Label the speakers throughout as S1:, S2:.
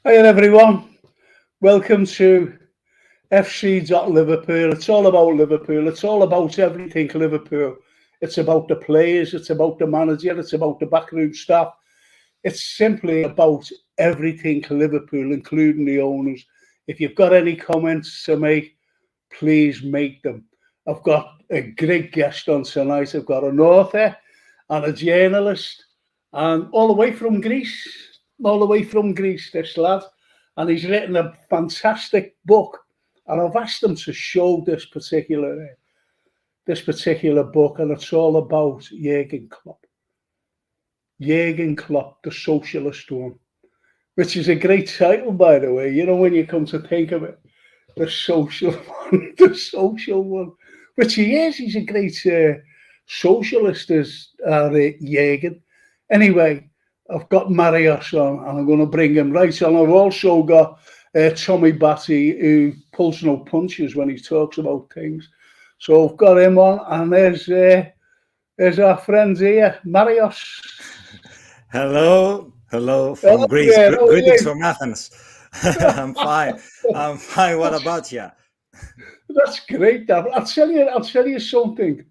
S1: Hi everyone, welcome to FC.Liverpool. It's all about Liverpool, it's all about everything Liverpool. It's about the players, it's about the manager, it's about the backroom staff. It's simply about everything Liverpool, including the owners. If you've got any comments to make, please make them. I've got a great guest on tonight. I've got an author and a journalist, and all the way from Greece, this lad. And he's written a fantastic book. And I've asked him to show this particular book, and it's all about Jurgen Klopp. Jurgen Klopp, the socialist one, which is a great title, by the way. You know, when you come to think of it, the social one, the social one, which he is. He's a great socialist, is Jurgen. Anyway, I've got Marius on, and I'm going to bring him right on. I've also got Tommy Batty, who pulls no punches when he talks about things. So I've got him on, and there's our friend here, Marius.
S2: Hello from
S1: Hello
S2: Greece.
S1: there, how are
S2: Greetings
S1: you?
S2: from Athens. I'm fine. I'm fine. What about you?
S1: That's great, Dad. I'll tell you something.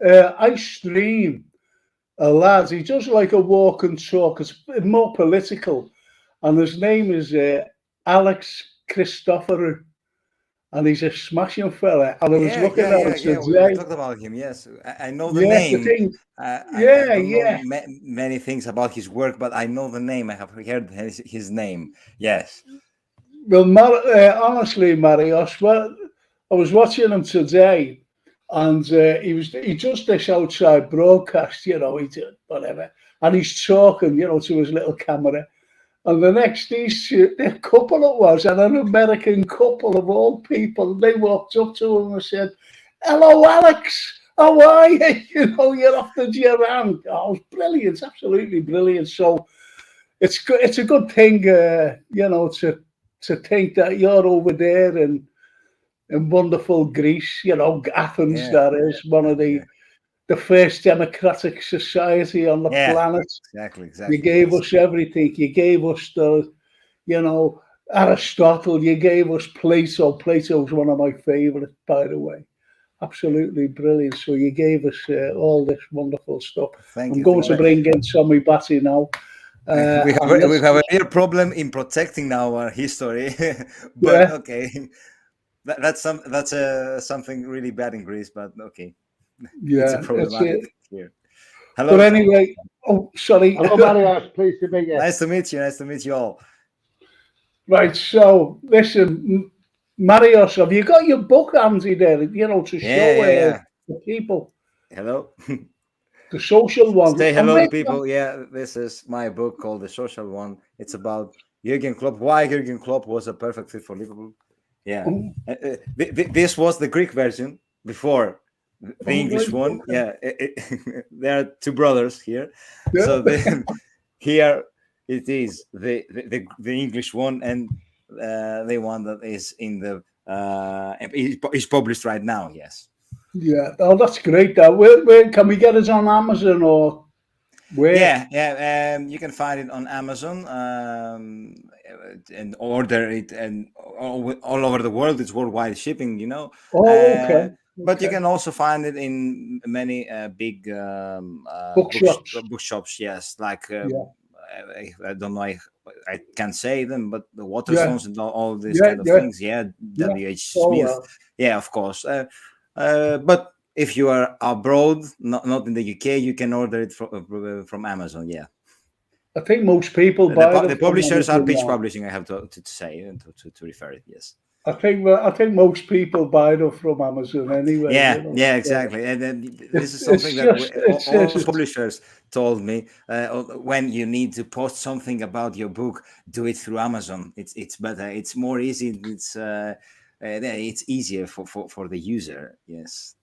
S1: I stream a lad. He does like a walk and talk. It's more political, and his name is Alex Christoforou, and he's a smashing fella. And I was
S2: Yeah,
S1: looking
S2: yeah,
S1: at
S2: yeah,
S1: it
S2: yeah. We
S1: today.
S2: talked about him. Yes, I know the
S1: Yeah, the
S2: name.
S1: thing.
S2: I
S1: Yeah,
S2: don't know
S1: yeah.
S2: many things about his work, but I know the name. I have heard his name. Yes.
S1: Well, honestly, Marius, well, I was watching him today, and he does this outside broadcast, he did whatever, and he's talking, to his little camera. And the next a couple it was, and an American couple of all people, they walked up to him and said, "Hello, Alex. How are you? You're off the Durand." Oh, it's brilliant, absolutely brilliant. So it's a good thing, to think that you're over there in wonderful Greece, Athens.
S2: Yeah,
S1: That is one of
S2: yeah,
S1: the first democratic society on the
S2: yeah.
S1: planet.
S2: Exactly,
S1: You
S2: exactly.
S1: gave
S2: Yes.
S1: us everything. You gave us you know, Aristotle. You gave us Plato. Plato's one of my favourites, by the way. Absolutely brilliant. So you gave us all this wonderful stuff.
S2: Thank
S1: I'm
S2: you.
S1: going
S2: Thank
S1: to
S2: you.
S1: bring in Tommy Batty now. And
S2: We
S1: let's
S2: have a
S1: just,
S2: real problem in protecting our history, but
S1: yeah,
S2: okay. That's something really bad in Greece, but okay, it's a
S1: yeah, that's it.
S2: problematic here.
S1: But
S2: Hello, Tom.
S1: anyway, oh, sorry.
S3: Hello, Marius. Pleased to meet you.
S2: Nice to meet you. Nice to meet you all.
S1: Right, so listen, Marius, have you got your book handy there, to
S2: Yeah,
S1: show
S2: yeah, yeah.
S1: the people,
S2: Hello.
S1: the social one?
S2: Say
S1: And
S2: hello to people. Yeah, this is my book called The Social One. It's about Jurgen Klopp. Why Jurgen Klopp was a perfect fit for Liverpool. Yeah,
S1: oh,
S2: this was the Greek version before the
S1: right,
S2: English one.
S1: okay.
S2: Yeah, there are two brothers here.
S1: Yeah,
S2: So then here it is the English one, and the one that is in the is published right now. Yes.
S1: yeah. Oh, that's great. That where can we get it on Amazon or where?
S2: Yeah, yeah. You can find it on Amazon and order it, and all over the world. It's worldwide shipping,
S1: Oh,
S2: Uh,
S1: okay,
S2: but you
S1: okay.
S2: can also find it in many big
S1: Bookshops.
S2: bookshops. Yes, like
S1: Yeah,
S2: I don't know. I can't say them, but the
S1: yeah,
S2: Waterstones and all these
S1: yeah,
S2: kind of
S1: yeah,
S2: things. Yeah,
S1: yeah.
S2: W.H.
S1: Oh
S2: Smith.
S1: well.
S2: Yeah, of course. But if you are abroad, not in the UK, you can order it from Amazon. Yeah,
S1: I think most people buy them
S2: the
S1: from
S2: publishers are
S1: Amazon
S2: Pitch
S1: now.
S2: Publishing. I have to say and to refer it. Yes.
S1: I think most people buy them from Amazon anyway.
S2: Yeah, yeah,
S1: So
S2: exactly. And then this is
S1: it's
S2: something that
S1: just it's
S2: all
S1: it's
S2: publishers told me. When you need to post something about your book, do it through Amazon. It's better. It's more easy. It's easier for the user. Yes.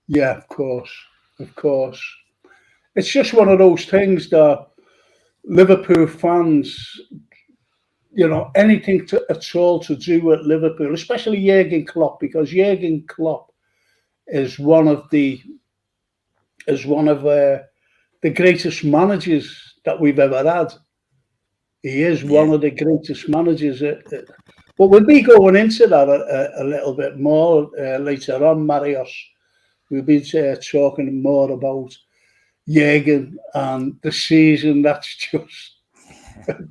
S1: yeah, of course, of course. It's just one of those things that Liverpool fans, anything at all to do with Liverpool, especially Jurgen Klopp, because Jurgen Klopp is one of the is one of the greatest managers that we've ever had. He is one of the greatest managers. But we'll be going into that a little bit more later on, Marios. We'll be talking more about Jürgen and the season that's just,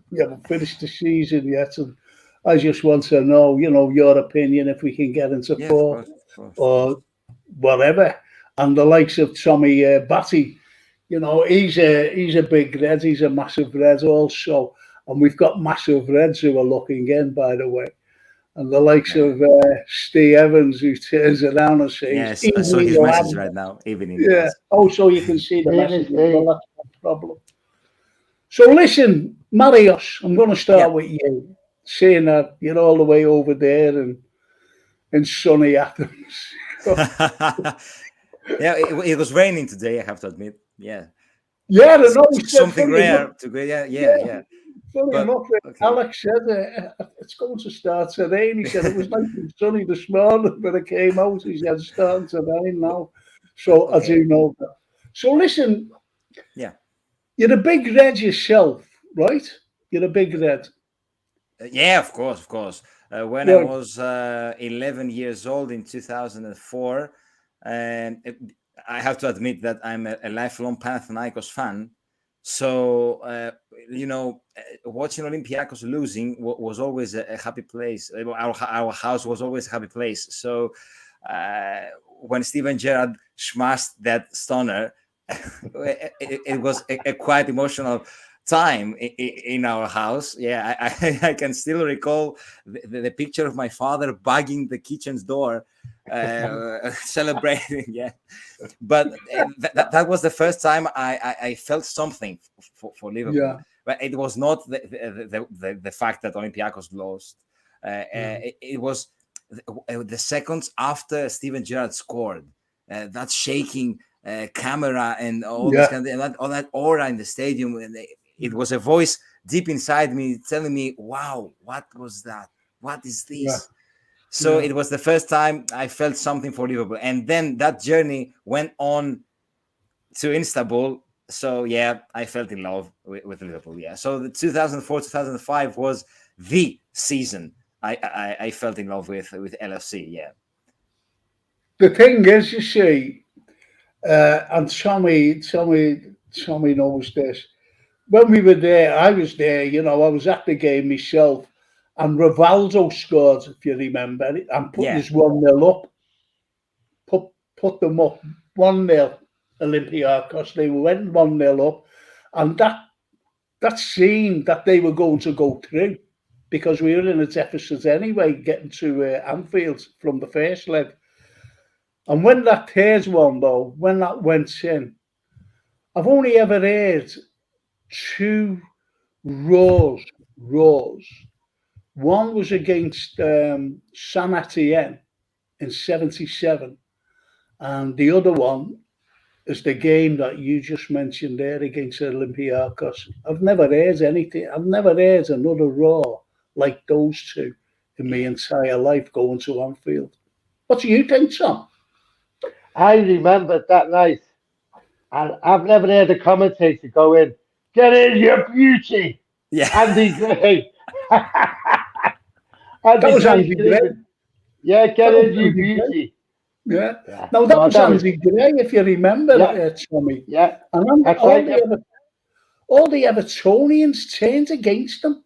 S1: we haven't finished the season yet. And I just want to know, your opinion, if we can get into four or whatever. And the likes of Tommy Batty, he's a big red. He's a massive red also. And we've got massive reds who are looking in, by the way. And the likes of Steve Evans, who turns around and says,
S2: "Yes, I saw his message right now, evening."
S1: Yeah. Oh, so you can see the message. Well, that's no problem. So listen, Marios, I'm going to start with you, saying that you're all the way over there in sunny Athens.
S2: Yeah, it was raining today, I have to admit. Yeah.
S1: Yeah, I know.
S2: Something rare to go. Yeah.
S1: Funny enough, Alex said it's going to start to rain. He said it was nice and sunny this morning, but it came out. He said it's starting to rain now. So I do know that. So listen, you're a big red yourself, right? You're a big red.
S2: Yeah, of course. When I was 11 years old in 2004, and I have to admit that I'm a lifelong Panathinaikos fan. So, watching Olympiacos losing was always a happy place. Our house was always a happy place. So, when Steven Gerrard smashed that stunner, it was a quite emotional time in our house. Yeah, I can still recall the picture of my father banging the kitchen's door, celebrating. Yeah, but that was the first time I felt something for Liverpool. Yeah. But it was not the fact that Olympiacos lost. It was the seconds after Steven Gerrard scored. That shaking camera and all this kind of, all that aura in the stadium. And it was a voice deep inside me telling me, "Wow, what was that? What is this?" Yeah. So it was the first time I felt something for Liverpool. And then that journey went on to Istanbul. So, I felt in love with Liverpool. Yeah. So the 2004, 2005 was the season I felt in love with LFC. Yeah.
S1: The thing is, you see, and Tommy knows this. When we were there, I was there, I was at the game myself, and Rivaldo scored, if you remember, and put us 1-0 up. Put them up 1-0, Olympiacos. They went 1-0 up, and that seemed that they were going to go through, because we were in a deficit anyway, getting to Anfield from the first leg. And when that third one, though, when that went in, I've only ever heard two roars. One was against San Etienne in 77, and the other one is the game that you just mentioned there against Olympiacos. I've never heard anything. I've never heard another roar like those two in my entire life going to Anfield. What do you think, Tom?
S3: I remember that night, and I've never heard a commentator go in, "Get in, your beauty!"
S2: Yeah.
S3: Andy Gray.
S1: That was Andy Gray.
S3: Yeah, get in, you beauty.
S1: Yeah. Now that was Andy Gray, if you remember, Tommy.
S3: Yeah.
S1: And all the Evertonians turned against them.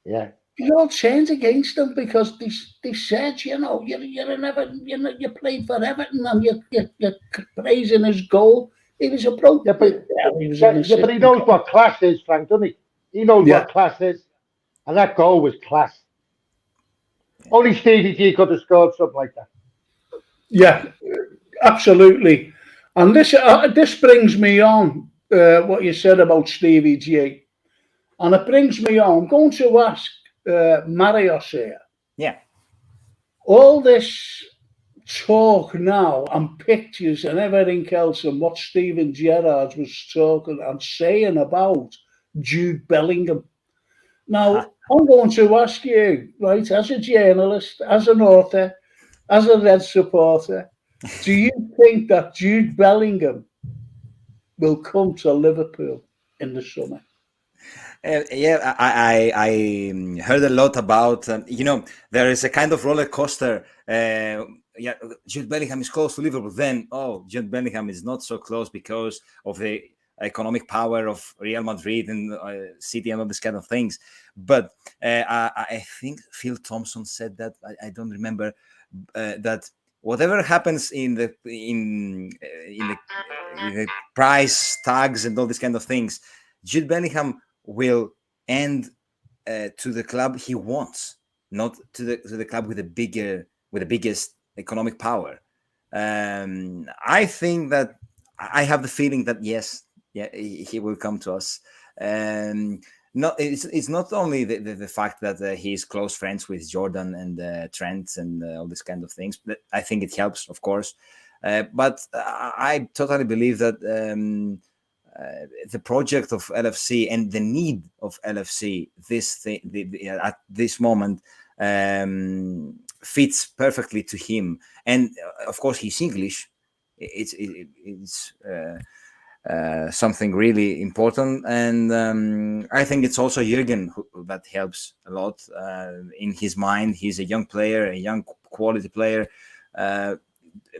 S3: Yeah.
S1: They all turned against them because they said, you're an Everton, you played for Everton and you're praising his goal. He was a pro.
S3: Yeah, but he knows what class is, Frank, doesn't he? He knows what class is. And that goal was class. Only Stevie G could have scored something like that.
S1: Yeah, absolutely. And this brings me on what you said about Stevie G. And it brings me on. I'm going to ask Marios here.
S2: Yeah.
S1: All this talk now and pictures and everything else and what Steven Gerrard was talking and saying about Jude Bellingham. Now, I'm going to ask you, right, as a journalist, as an author, as a Red supporter, do you think that Jude Bellingham will come to Liverpool in the summer?
S2: Yeah, I heard a lot about, there is a kind of roller coaster. Yeah, Jude Bellingham is close to Liverpool. Then, Jude Bellingham is not so close because of the economic power of Real Madrid and City and all these kind of things. But I think Phil Thompson said that. I don't remember that. Whatever happens in the price tags and all these kind of things, Jude Bellingham will end to the club he wants, not to the club with the biggest economic power. I think that I have the feeling that yes, yeah, he will come to us. It's not only the fact that he's close friends with Jordan and Trent and all these kind of things, but I think it helps, of course. But I totally believe that the project of LFC and the need of LFC at this moment fits perfectly to him. And of course, he's English. It's something really important, and I think it's also Jürgen that helps a lot in his mind. He's a young player, a young quality player.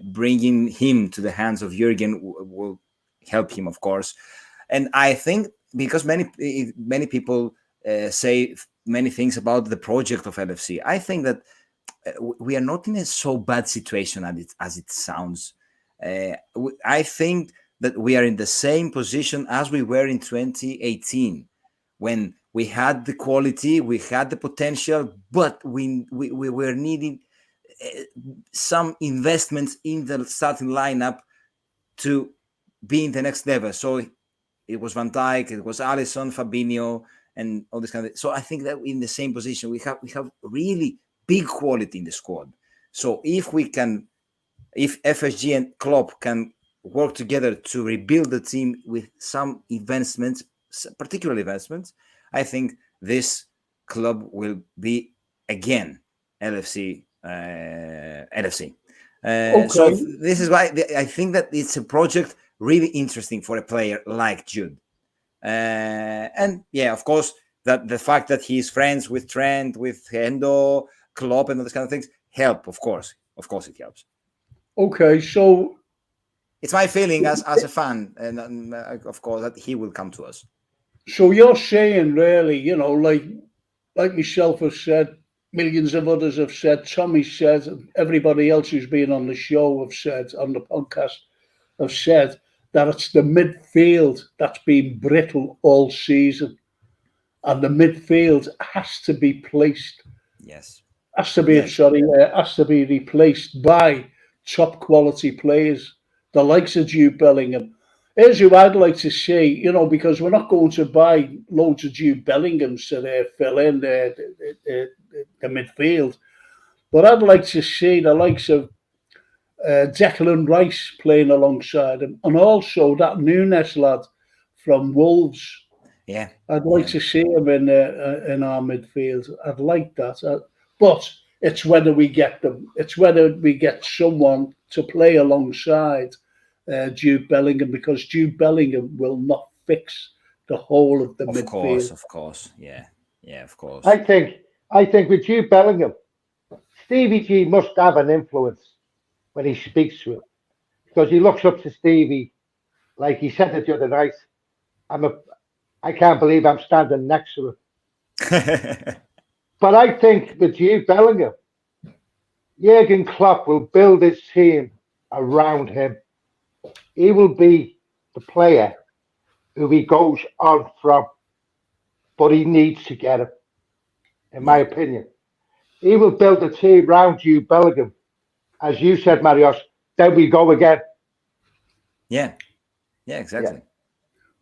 S2: Bringing him to the hands of Jürgen will help him, of course. And I think because many people say many things about the project of LFC, I think that we are not in a so bad situation as it sounds. I think that we are in the same position as we were in 2018, when we had the quality, we had the potential, but we were needing some investments in the starting lineup to be in the next level. So it was Van Dijk, it was Alisson, Fabinho, and all this kind of. So I think that we're in the same position. We have really big quality in the squad. So if FSG and Klopp can work together to rebuild the team with some investments, particular investments, I think this club will be again LFC. LFC.
S1: Okay.
S2: So this is why I think that it's a project really interesting for a player like Jude. And yeah, of course, that the fact that he's friends with Trent, with Hendo, Klopp, and all those kind of things help. Of course, it helps.
S1: Okay, so
S2: it's my feeling as a fan, and of course that he will come to us.
S1: So you're saying, really, like myself has said, millions of others have said, Tommy said, and everybody else who's been on the show have said, on the podcast, have said that it's the midfield that's been brittle all season. And the midfield has to be placed.
S2: Yes.
S1: Has to be replaced by top quality players, the likes of Jude Bellingham. Here's who I'd like to see, because we're not going to buy loads of Jude Bellinghams to fill in the midfield. But I'd like to see the likes of Declan Rice playing alongside him, and also that Nunes lad from Wolves.
S2: Yeah,
S1: I'd like to see him in our midfield. I'd like that. But it's whether we get them. It's whether we get someone to play alongside Jude Bellingham, because Jude Bellingham will not fix the whole of the midfield.
S2: Of course, yeah, of course.
S3: I think with Jude Bellingham, Stevie G must have an influence when he speaks to him, because he looks up to Stevie, like he said it the other night. I can't believe I'm standing next to him. But I think with Jude Bellingham, Jurgen Klopp will build his team around him. He will be the player who he goes on from, but he needs to get him, in my opinion. He will build a team around Jude Bellingham. As you said, Marios, then we go again.
S2: Yeah, exactly. Yeah.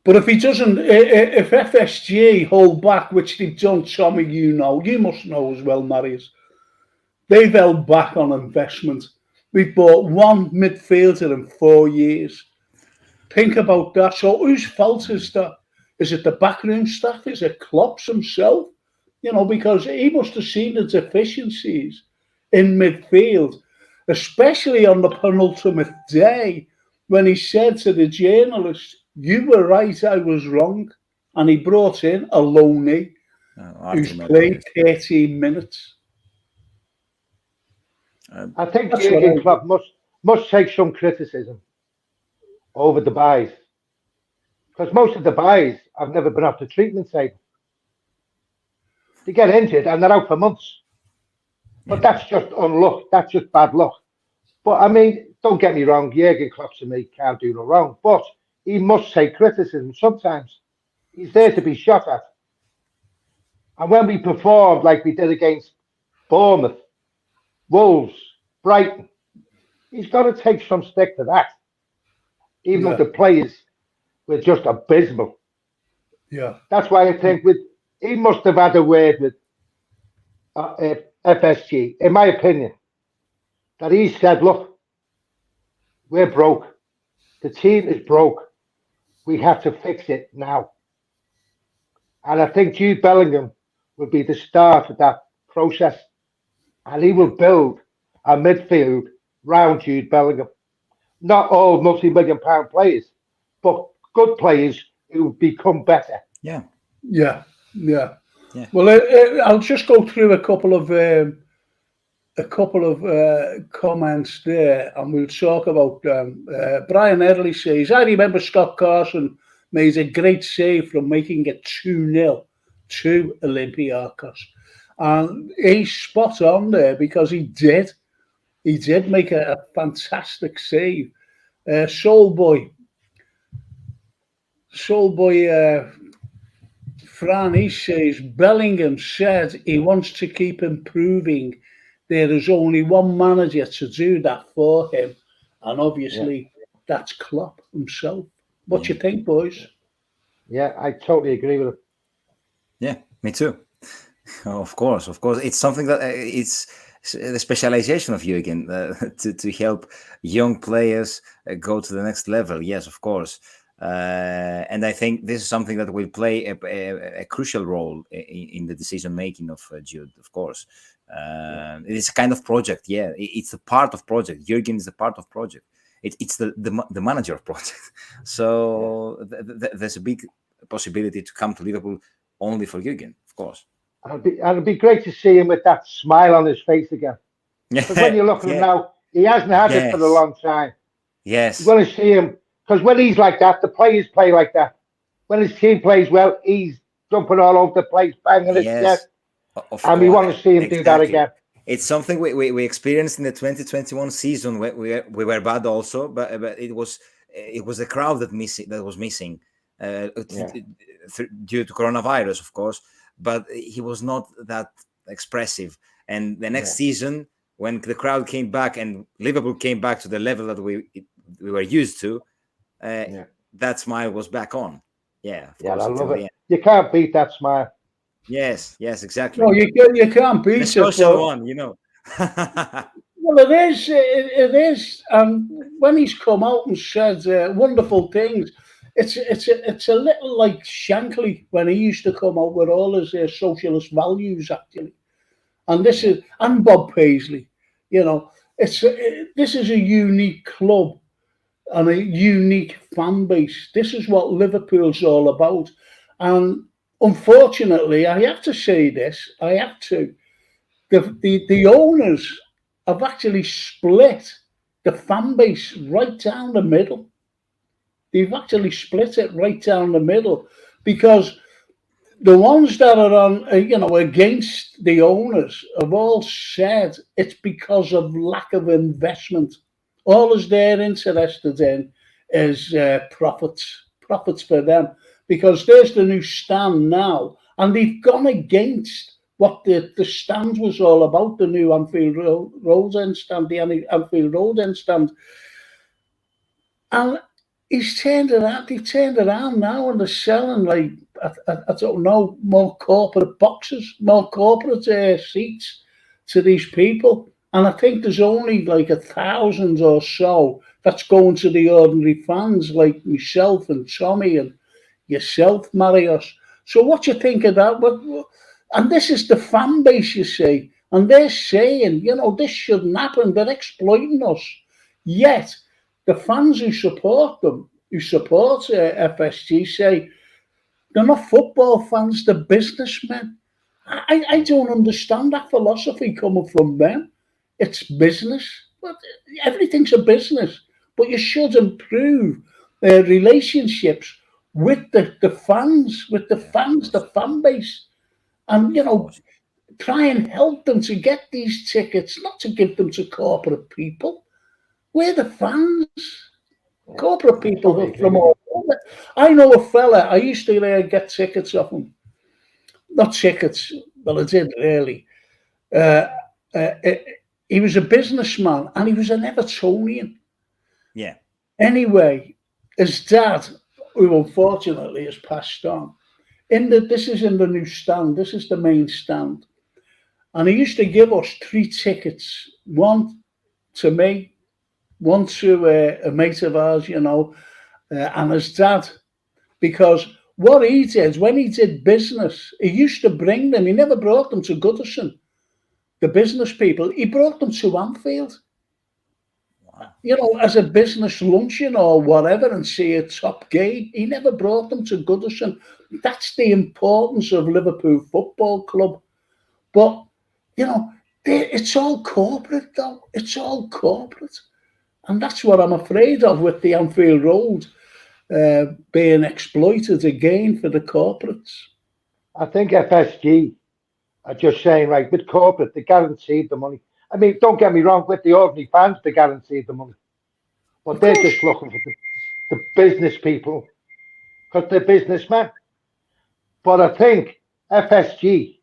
S1: But if he doesn't, if FSG hold back, which they've done, Tommy, you must know as well, Marius, they've held back on investment. We've bought one midfielder in 4 years. Think about that. So whose fault is that? Is it the backroom staff? Is it Klopp himself? Because he must have seen the deficiencies in midfield, especially on the penultimate day when he said to the journalist, "You were right, I was wrong." and he brought in a loanee who's played 13 minutes.
S3: I think Jurgen Klopp must take some criticism over the buys, because most of the buys have never been off the treatment table. They get injured and they're out for months. But that's just unluck. That's just bad luck. But I mean, don't get me wrong, Jurgen Klopp to me can't do no wrong. But he must take criticism sometimes. He's there to be shot at. And when we performed like we did against Bournemouth, Wolves, Brighton, he's got to take some stick for that. Even though the players were just abysmal.
S1: Yeah.
S3: That's why I think he must have had a word with FSG, in my opinion, that he said, look, we're broke. The team is broke. We have to fix it now. And I think Jude Bellingham will be the start of that process. And he will build a midfield round Jude Bellingham. Not all multi-million-pound players, but good players who become better.
S2: Yeah.
S1: Well, I'll just go through a couple of comments there, and we'll talk about them. Brian Early says, I remember Scott Carson made a great save from making it 2-0 to Olympiacos. And he's spot on there, because he did make a fantastic save. Soulboy Fran, he says, Bellingham said he wants to keep improving. There is only one manager to do that for him. And obviously, that's Klopp himself. What do you think, boys?
S3: Yeah, I totally agree with him.
S2: Yeah, me too. Of course. It's something that it's the specialization of Jurgen to help young players go to the next level. Yes, of course. And I think this is something that will play a crucial role in the decision making of Jude. Of course, it is a kind of project. Yeah, it's a part of project. Jurgen is a part of project. It's the manager of project. So there's a big possibility to come to Liverpool only for Jurgen, of course.
S3: It'd be great to see him with that smile on his face again. Because when you look at him now, he hasn't had it for a long time.
S2: Yes.
S3: You're going to see him, because when he's like that, the players play like that. When his team plays well, he's jumping all over the place, banging his chest. And we want to see him do that again.
S2: It's something we experienced in the 2021 season. We were bad also, but it was a crowd that was missing due to coronavirus, of course. But he was not that expressive. And the next season, when the crowd came back and Liverpool came back to the level that we were used to, that smile was back on. Yeah, of course,
S3: I love it. You can't beat that smile.
S2: Yes, exactly.
S1: No, you can't beat
S2: the social one,
S1: Well, it is. When he's come out and said wonderful things, it's a little like Shankly when he used to come out with all his socialist values, actually. And and Bob Paisley, this is a unique club and a unique fan base. This is what Liverpool's all about. And unfortunately, I have to say this, the owners have actually split the fan base right down the middle. They've actually split it right down the middle, because the ones that are on, against the owners have all said it's because of lack of investment. All they're interested in is profits for them, because there's the new stand now, and they've gone against what the stand was all about, the new Anfield Road End stand, the Anfield Road End stand. And he's turned around. They've turned around now, and they're selling like I don't know, more corporate boxes, more corporate seats to these people. And I think there's only like 1,000 or so that's going to the ordinary fans like myself and Tommy and yourself, Marios. So what do you think of that? And this is the fan base, you see, and they're saying, this shouldn't happen. They're exploiting us. Yet the fans who support them, who support FSG, say They're not football fans, they're businessmen. I don't understand that philosophy coming from them. It's business. But everything's a business. But you should improve relationships with the fans, the fan base. And, try and help them to get these tickets, not to give them to corporate people. We're the fans. Corporate people
S3: Totally
S1: from
S3: agree with
S1: all over. I know a fella, I used to get tickets off him. Not tickets, well, I did really. Uh, uh, uh, he was a businessman and he was an Evertonian.
S2: Yeah.
S1: Anyway, his dad, who unfortunately has passed on, this is in the new stand, this is the main stand. And he used to give us 3 tickets, one to me, one to a mate of ours, and his dad. Because what he did, when he did business, he used to bring them, he never brought them to Goodison, the business people, he brought them to Anfield.
S2: Wow.
S1: As a business luncheon or whatever and see a top game. He never brought them to Goodison. That's the importance of Liverpool Football Club. But, it's all corporate though. It's all corporate. And that's what I'm afraid of with the Anfield Road being exploited again for the corporates.
S3: I think FSG are just saying, right, with corporate, they guaranteed the money. I mean, don't get me wrong, with the ordinary fans, they guaranteed the money. But they're just looking for the business people because they're businessmen. But I think FSG,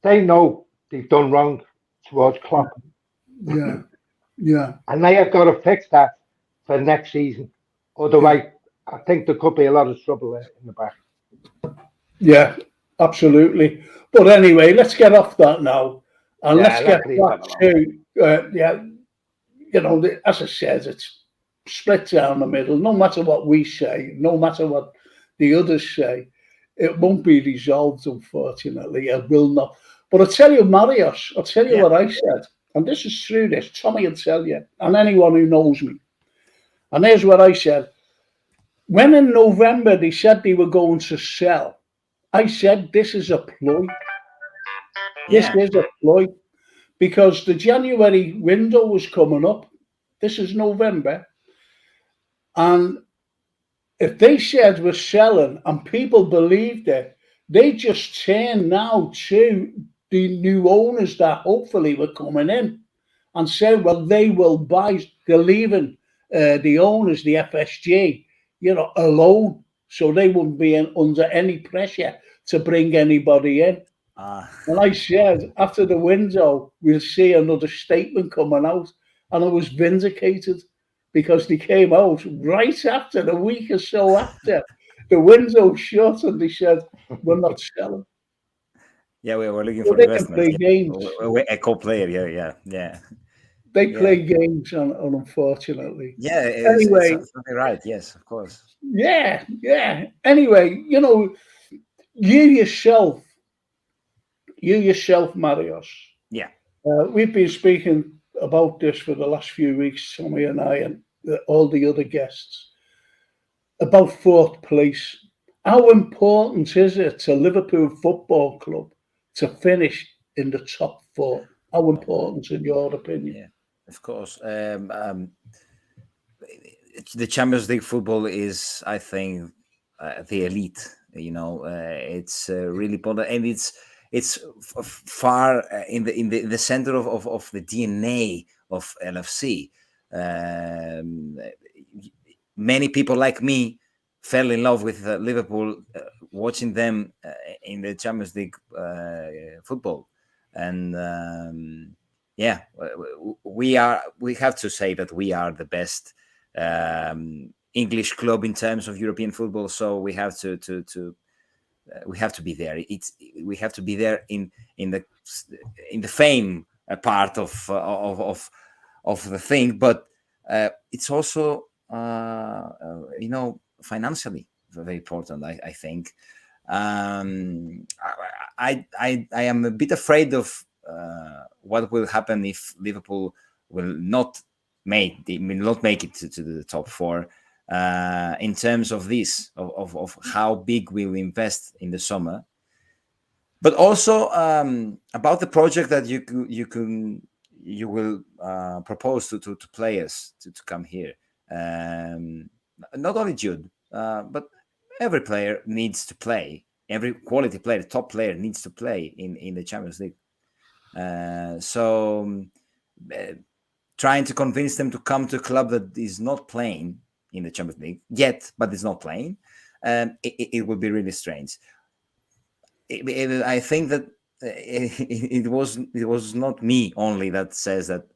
S3: they know they've done wrong towards Klopp.
S1: Yeah, yeah.
S3: And they have got to fix that for next season. Otherwise, I think there could be a lot of trouble there in the back.
S1: Yeah, absolutely. But anyway, let's get off that now. And let's get back to, as I said, it's split down the middle. No matter what we say, no matter what the others say, it won't be resolved, unfortunately. It will not. But I'll tell you, Marius, I'll tell you what I said. And this is through this. Tommy will tell you, and anyone who knows me. And here's what I said. When in November they said they were going to sell, I said, this is a ploy. This is a ploy. Because the January window was coming up. This is November. And if they said we're selling and people believed it, they just turn now to the new owners that hopefully were coming in and say, well, they will buy, they're leaving the owners, the FSG, alone. So they wouldn't be under any pressure to bring anybody in. And I said, after the window, we'll see another statement coming out. And I was vindicated because they came out right after, a week or so after the window shut, and they said, we're not selling.
S2: Yeah, we're looking for investment.
S1: Play games.
S2: A co-player, yeah.
S1: They play games, unfortunately.
S2: Yeah,
S1: anyway,
S2: it's right. Yes, of course.
S1: Yeah. Anyway, you yourself, Marius.
S2: Yeah.
S1: We've been speaking about this for the last few weeks, Tommy and I, and all the other guests, about 4th place. How important is it to Liverpool Football Club to finish in the top 4? How important, in your opinion?
S2: Yeah, of course. The Champions League football is, I think, the elite. It's really important, and it's far in the center of the DNA of LFC. Many people like me fell in love with Liverpool watching them in the Champions League football, and we have to say that we are the best English club in terms of European football. So we have to be there. We have to be there in the fame part of the thing, but it's also financially very important. I think I am a bit afraid of what will happen if Liverpool will not make it to the top 4. in terms of this, of how big we'll invest in the summer, but also about the project that you will propose to players to come here. Not only Jude, but every player needs to play. Every quality player, top player, needs to play in the Champions League. Trying to convince them to come to a club that is not playing in the Champions League yet, but is not playing, it would be really strange. I think that it was not me only that says that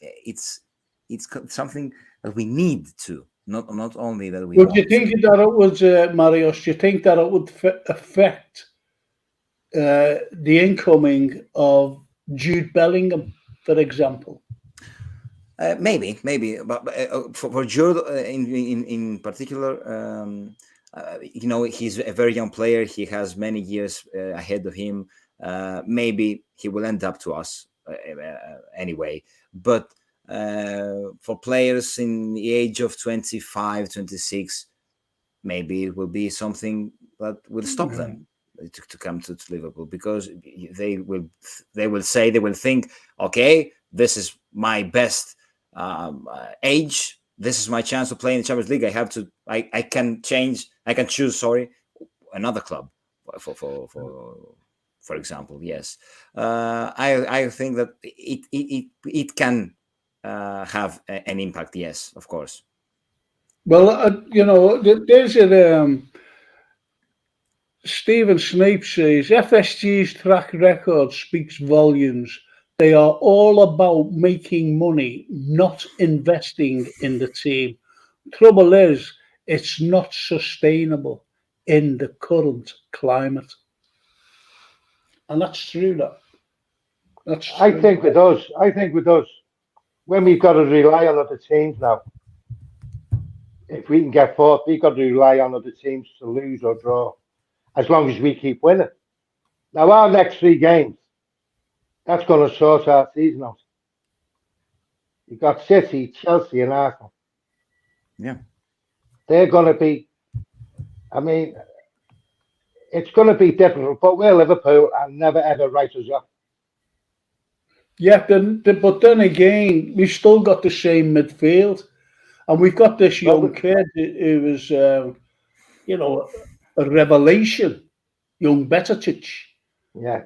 S2: it's something that we need to, not only that we
S1: Would
S2: want.
S1: you think that it would, Marius? Do you think that it would affect the incoming of Jude Bellingham, for example?
S2: Maybe, but for Jude in particular, he's a very young player. He has many years ahead of him. Maybe he will end up to us anyway. But for players in the age of 25, 26, maybe it will be something that will stop them to come to Liverpool, because they will think, okay, this is my best age. This is my chance to play in the Champions League. I can choose another club for example. Yes, I think that it can have an impact. Yes, of course.
S1: Well, there's a Stephen Snape says FSG's track record speaks volumes. They are all about making money, not investing in the team. Trouble is, it's not sustainable in the current climate. And that's true. That's true.
S3: I think with us, when we've got to rely on other teams now, if we can get fourth, we've got to rely on other teams to lose or draw, as long as we keep winning. Now, our next 3 games, that's going to sort our season out. You've got City, Chelsea, and Arsenal.
S2: Yeah.
S3: They're going to be, it's going to be difficult, but we're Liverpool and never ever write us off.
S1: Yeah, but then again, we've still got the same midfield. And we've got this young kid who was, a revelation, young Betetic.
S3: Yeah.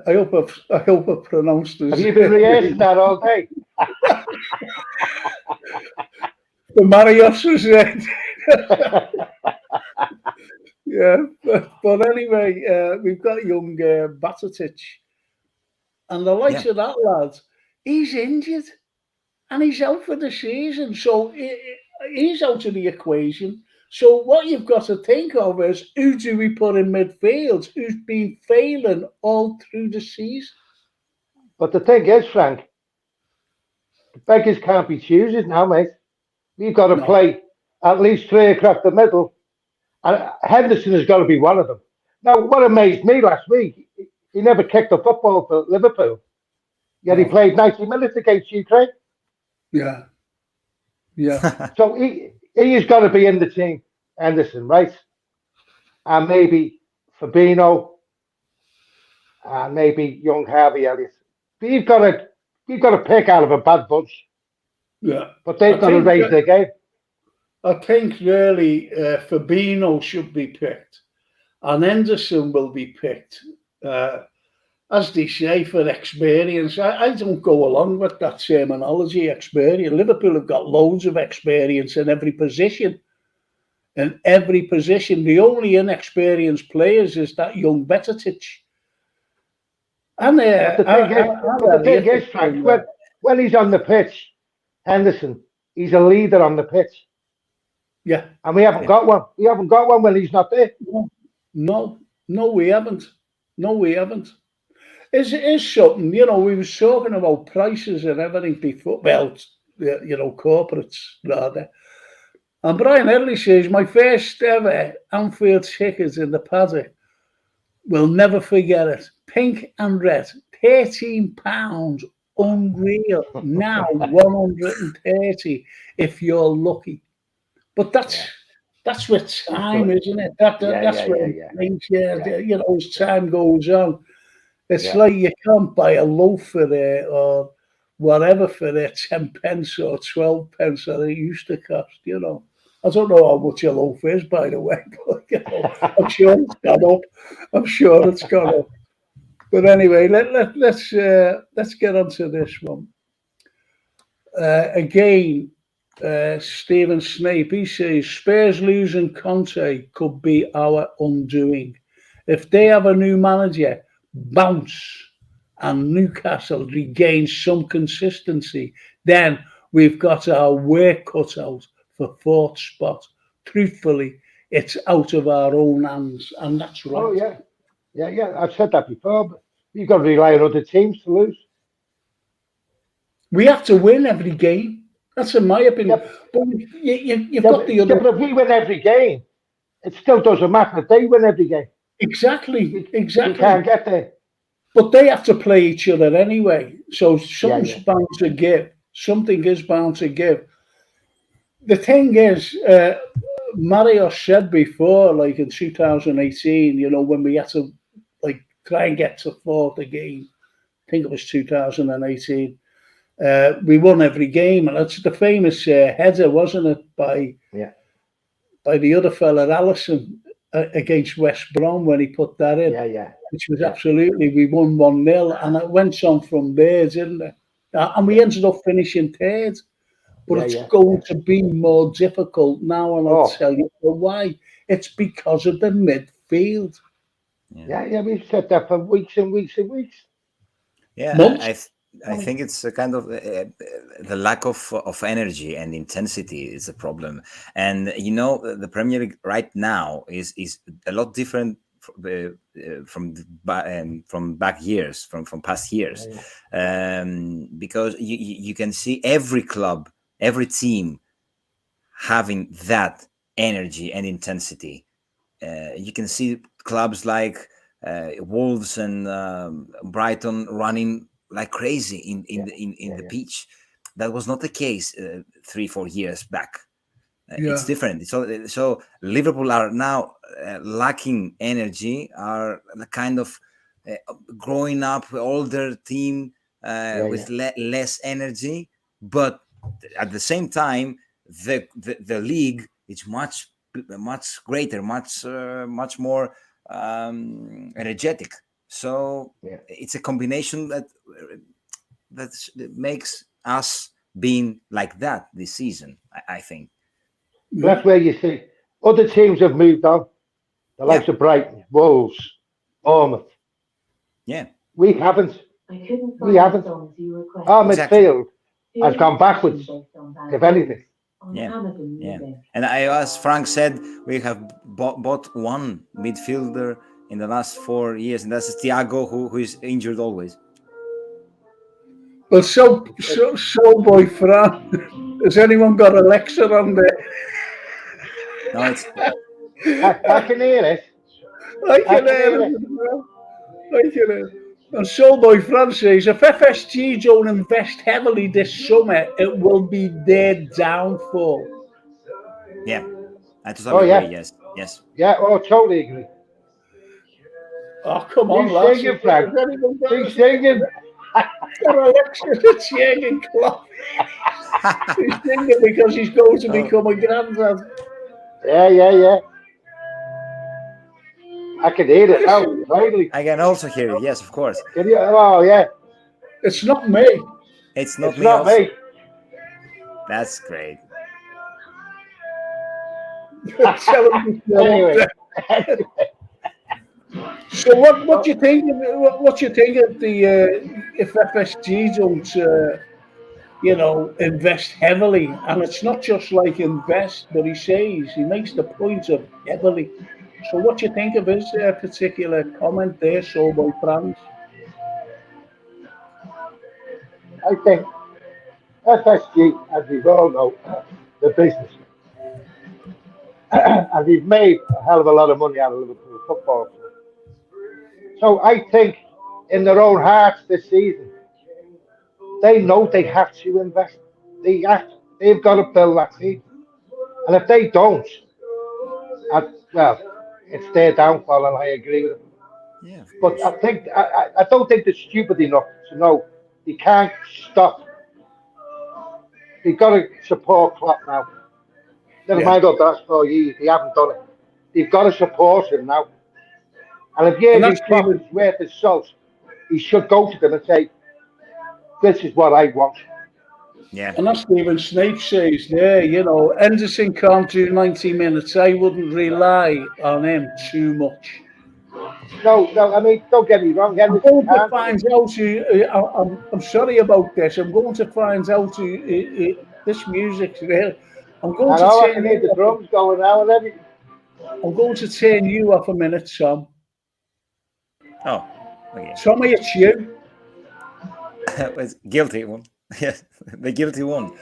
S1: I hope I've pronounced this.
S3: Have you been rehearsing that all day?
S1: The Marius was yeah, but anyway, we've got young Betetic. And the likes of that lad, he's injured. And he's out for the season. So he's out of the equation. So what you've got to think of is, who do we put in midfield? Who's been failing all through the season?
S3: But the thing is, Frank, the beggars can't be choosers now, mate. We've got to play at least 3 across the middle. And Henderson has got to be one of them. Now, what amazed me last week, he never kicked a football for Liverpool. Yet he played 90 minutes against Ukraine.
S1: Yeah.
S3: So he has got to be in the team, Henderson, right? And maybe Fabinho, and maybe young Harvey Elliott. We've got to pick out of a bad bunch.
S1: Yeah.
S3: But they've got to raise their game.
S1: I think really Fabinho should be picked, and Henderson will be picked. As they say, for experience. I don't go along with that terminology, experience. Liverpool have got loads of experience in every position. The only inexperienced players is that young Betetic. And
S3: the thing is, Frank, when he's on the pitch, Henderson, he's a leader on the pitch.
S1: Yeah.
S3: And we haven't got one. We haven't got one when he's not there.
S1: No, we haven't. Is something, we were talking about prices and everything before, well, corporates rather. And Brian Edley says, my first ever Anfield ticket in the paddock, we'll never forget it. Pink and red, £13, unreal. Now 130 if you're lucky. But that's with time, isn't it? That's where things, you know, as time goes on, it's like you can't buy a loaf for it or whatever for it, 10 pence or 12 pence that it used to cost, you know. I don't know how much a loaf is, by the way, but you know, I'm sure it's gone up. I'm sure it's gone up. But anyway, let's get on to this one. Again, Stephen Snape, he says Spurs losing Conte could be our undoing. If they have a new manager, bounce, and Newcastle regains some consistency, then we've got our work cut out for fourth spot. Truthfully, it's out of our own hands, and that's right.
S3: Oh yeah. I've said that before, but you've got to rely on other teams to lose.
S1: We have to win every game. That's in my opinion.
S3: Yep.
S1: But you've got the other.
S3: But if we win every game, it still doesn't matter if they win every game.
S1: Exactly.
S3: We can't get there.
S1: But they have to play each other anyway. So something's bound to give. Something is bound to give. The thing is, Mario said before, like in 2018, you know, when we had to like try and get to fourth again, I think it was 2018. We won every game, and that's the famous header, wasn't it, by the other fella, Allison, against West Brom when he put that in. Which was absolutely, we won 1-0, and it went on from there, didn't it? And we ended up finishing third. But it's going to be more difficult now, and I'll tell you why. It's because of the midfield.
S3: We've said that for weeks and weeks and weeks.
S2: Yeah, I think it's a kind of the lack of energy and intensity is a problem. And you know, the Premier League right now is a lot different from back years, from past years, because you can see every club, every team having that energy and intensity. You can see clubs like Wolves and Brighton running like crazy in the pitch. That was not the case 3-4 years back. It's different. So Liverpool are now lacking energy, are kind of growing up older team with less energy, but at the same time the league is much greater, much more energetic. So it's a combination that makes us being like that this season, I think.
S3: That's where you see other teams have moved on. The likes of Brighton, Wolves, Bournemouth.
S2: Yeah.
S3: We haven't. Our midfield has gone backwards, if anything.
S2: Yeah. And as Frank said, we have bought one midfielder in the last 4 years, and that's Thiago, who is injured always.
S1: Well, so boy, Frank, has anyone got Alexa on there?
S2: No, it's.
S3: I can hear it.
S1: I can hear it. And Soulboy Fran says, if FSG don't invest heavily this summer, it will be their downfall.
S2: Yeah, I totally agree. Yes.
S3: Yeah, totally agree.
S1: Oh, come on, lads.
S3: Singing, Frank. He's singing.
S1: Alexis singing club. He's singing because he's going to become a granddad.
S3: Yeah. I can hear it now, clearly.
S2: I can also hear it, yes, of course.
S3: Can you? Oh, yeah.
S1: It's not me.
S2: It's not
S3: me.
S2: That's great.
S3: Anyway.
S1: So what do you think? What do you think of the if FSG don't invest heavily? And it's not just like invest, but he makes the point of heavily. So what do you think of his particular comment there, Soulboy Franz?
S3: I think FSG, as we all know, the business, and he's made a hell of a lot of money out of Liverpool Football Club. So I think in their own hearts this season, they know they have to invest. They've got to build that team. And if they don't, well, it's their downfall, and I agree with them.
S2: Yeah.
S3: But I don't think they're stupid enough to know they can't stop. They've got to support Klopp now. Never mind over the last 4 years, they haven't done it. They've got to support him now. And if
S1: And that's
S3: Jurgen Klopp
S1: even,
S3: is worth his salt, he should go to them and say, "This is what I want."
S2: Yeah.
S1: and that's Stephen Snape says there, Henderson can't do 90 minutes. I wouldn't rely on him too much.
S3: No, I mean, don't get me wrong,
S1: I'm
S3: Henderson
S1: going to
S3: can't do it.
S1: find out I'm sorry about this. I'm going to find out this music's real. I'm going
S3: And
S1: to
S3: all I
S1: turn
S3: can hear
S1: you
S3: the
S1: off.
S3: drums going now and everything.
S1: I'm going to turn you off a minute, Tom.
S2: Oh, okay.
S1: Tommy, it's you.
S2: It's guilty one. Yes, the guilty one.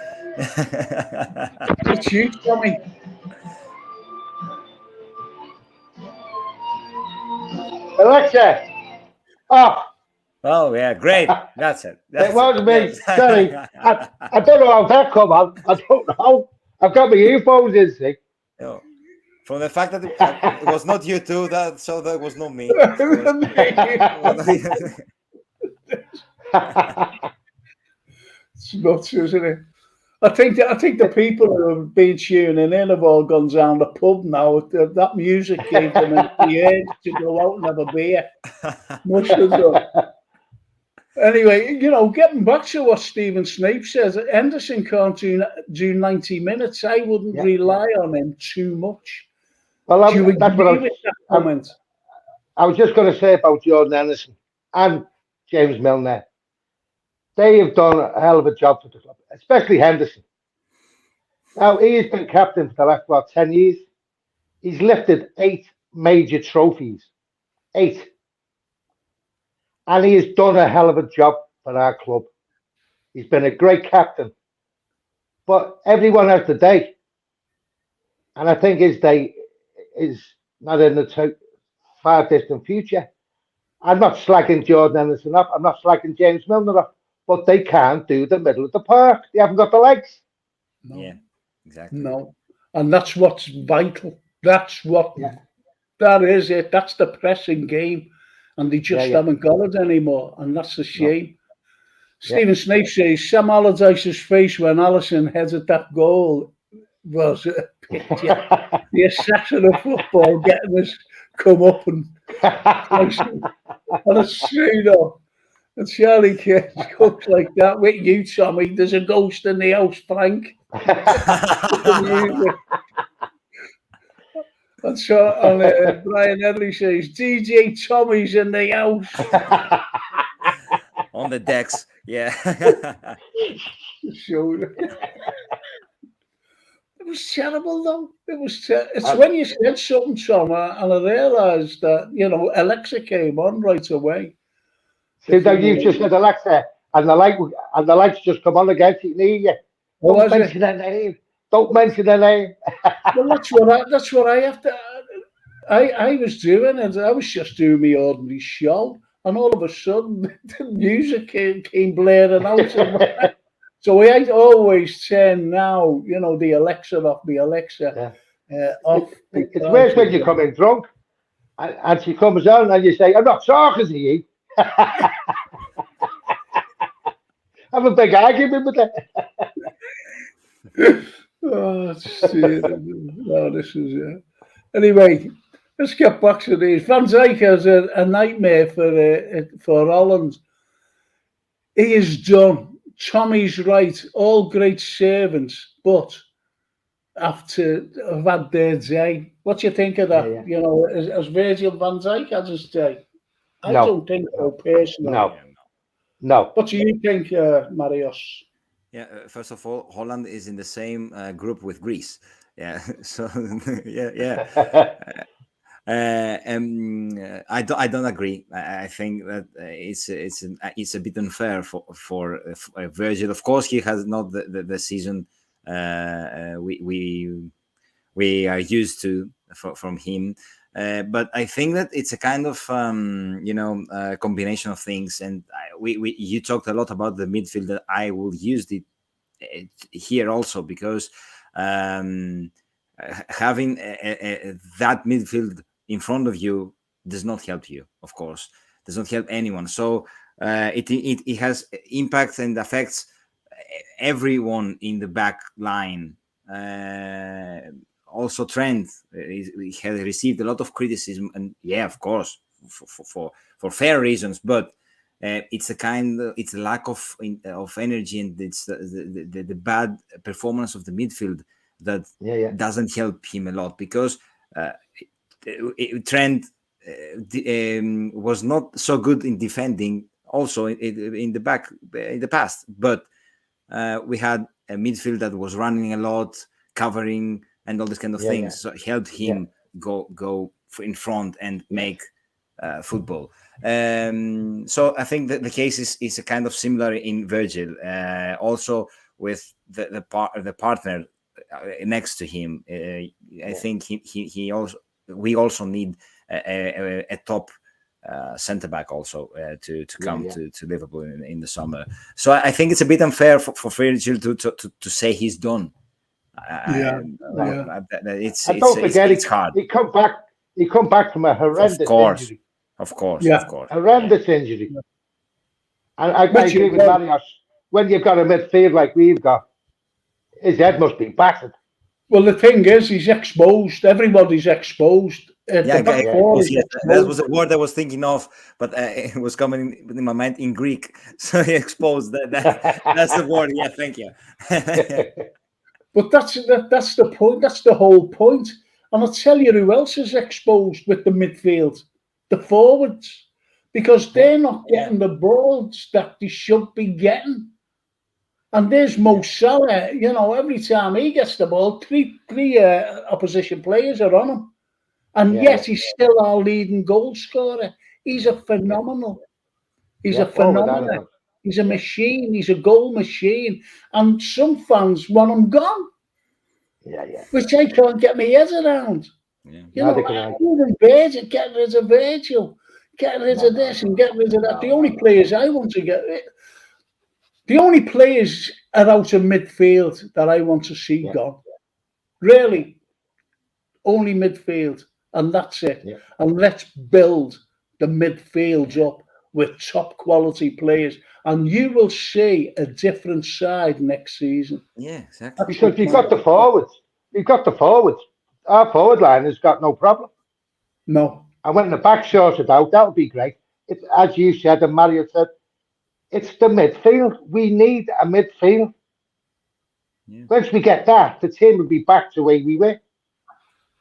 S1: It's you, Tommy.
S3: Alexa, oh,
S2: Oh yeah, great. That's it.
S3: it
S2: That's
S3: was me.
S2: Yes.
S3: Sorry, I don't know how that come on. I don't know. I've got my earphones in, see.
S2: No. From the fact that it was not you two, that was not me. Of course.
S1: It's nuts, isn't it? I think the people who have been tuning in have all gone down the pub now. That music gave them the urge to go out and have a beer. Must have done. Anyway, getting back to what Stephen Snape says, Henderson can't do 90 minutes. I wouldn't
S3: Yeah.
S1: rely on him too much.
S3: Well,
S1: Do you
S3: that's what
S1: agree with that comment?
S3: I was just going to say about Jordan Henderson and James Milner. They have done a hell of a job for the club, especially Henderson. Now, he has been captain for the last, 10 years. He's lifted 8 major trophies. 8. And he has done a hell of a job for our club. He's been a great captain. But everyone has the day. And I think his day is not in the far distant future. I'm not slagging Jordan Henderson up. I'm not slagging James Milner up. But they can't do the middle of the park. They haven't got the legs.
S1: No.
S2: Yeah, exactly.
S1: No. And that's what's vital. That's what, that is it. That's the pressing game. And they just haven't got it anymore. And that's a shame. Stephen Snape says Sam Allardyce's face when Alisson headed that goal was a picture. The assassin of football getting us come up and it's straight up. And Charlie Cage cooks like that with you, Tommy. There's a ghost in the house, Frank. And so Brian Edley says DJ Tommy's in the house.
S2: On the decks, yeah.
S1: It was terrible, though. It's when you said something, Tom, and I realised that Alexa came on right away.
S3: See, now you just said Alexa, and the lights just come on again. So you can hear you. Don't mention her name. Don't mention her name.
S1: Well, that's what I have to. I was doing, and I was just doing my ordinary show, and all of a sudden the music came blaring out. So I always turn now, the Alexa off, the Alexa off.
S3: It's worse when you come in drunk, and she comes on, and you say, "I'm not talking to you." Have a big argument with her.
S1: This is anyway. Let's get back to these. Van Dijk has a nightmare for Holland. He is done. Tommy's right. All great servants, but have had their day. What do you think of that? Yeah. As Virgil van Dijk had his day? I don't think so, personally.
S3: No.
S1: What do you think, Marios?
S2: Yeah, first of all, Holland is in the same group with Greece. Yeah, so yeah. I don't agree. I think that it's a bit unfair for Virgil. Of course, he has not the season we are used to from him. But I think that it's a kind of combination of things. And you talked a lot about the midfield. That I will use it here also because having that midfield in front of you does not help you, of course, does not help anyone. So it has impacts and affects everyone in the back line. Also, Trent he has received a lot of criticism, and yeah, of course, for fair reasons, but it's a lack of energy, and it's the bad performance of the midfield that doesn't help him a lot, because Trent was not so good in defending also in the past, but we had a midfield that was running a lot, covering and all this kind of things, so it helped him go in front and make football. So I think that the case is a kind of similar in Virgil, also with the partner next to him. I think we also need a top centre back also to come to Liverpool in the summer. So I think it's a bit unfair for Virgil to say he's done. It's hard.
S3: He come back from a horrendous injury.
S2: Of course.
S3: Horrendous injury. And I agree with Marios. When you've got a midfield like we've got, his head must be battered.
S1: Well, the thing is, he's exposed. Everybody's exposed.
S2: That was a word I was thinking of, but it was coming in my mind in Greek. So he exposed. That's the word. Yeah, thank you.
S1: But that's the point. That's the whole point. And I'll tell you who else is exposed with the midfield: the forwards, because they're not getting the balls that they should be getting. And there's Mo Salah. You know, every time he gets the ball, three opposition players are on him, and yet he's still our leading goal scorer. He's a phenomenal. He's a phenomenal. He's a machine. He's a goal machine. And some fans want him gone. Which I can't get my head around. You know, get rid of Virgil, get rid of this and get rid of that. The only players I want to get rid, the only players are out of midfield that I want to see gone. Really, only midfield, and that's it. And let's build the midfield up with top quality players, and you will see a different side next season.
S2: Yeah, exactly.
S3: Because you've got the forwards. Our forward line has got no problem.
S1: No.
S3: And when the back sorted out, that would be great. It's, as you said and Mario said, it's the midfield. We need a midfield. Once we get that, the team will be back to where we were.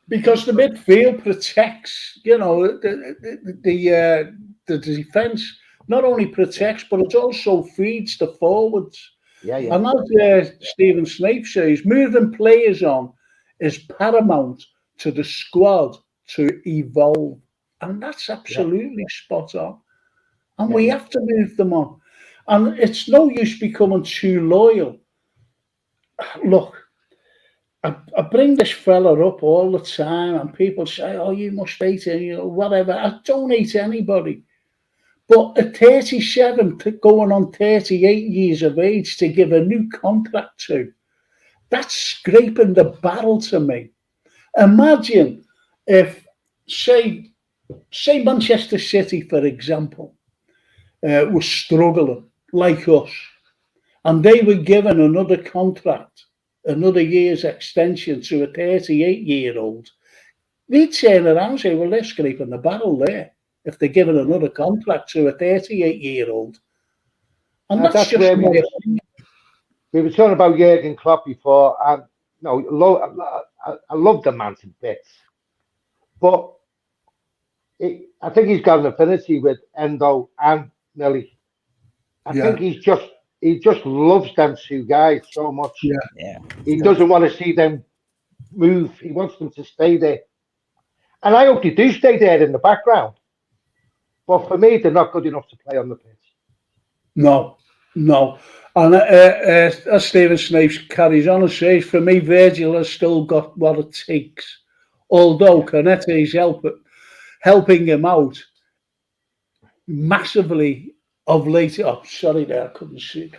S1: Because the midfield protects, you know, the defence not only protects, but it also feeds the forwards. And as Stephen Snape says, moving players on is paramount to the squad to evolve. And that's absolutely spot on. And we have to move them on. And it's no use becoming too loyal. Look, I bring this fella up all the time, and people say, oh, you must hate him, you know, whatever. I don't hate anybody. But at 37, going on 38 years of age, to give a new contract to, that's scraping the barrel to me. Imagine if, say Manchester City, for example, was struggling like us, and they were given another contract, another year's extension to a 38-year-old. We'd turn around and say, well, they're scraping the barrel there if they're giving another contract to a 38-year-old. And that's just my opinion.
S3: We were talking about Jurgen Klopp before, and I love the man to bits, but I think he's got an affinity with Endo and Nelly. I think he just loves them two guys so much. He doesn't want to see them move. He wants them to stay there, and I hope they do stay there in the background. But for me, they're not good enough to play on the pitch.
S1: No. And as Stephen Snape carries on and says, for me, Virgil has still got what it takes. Although Canete is helping him out massively of late. Oh, sorry there, I couldn't see.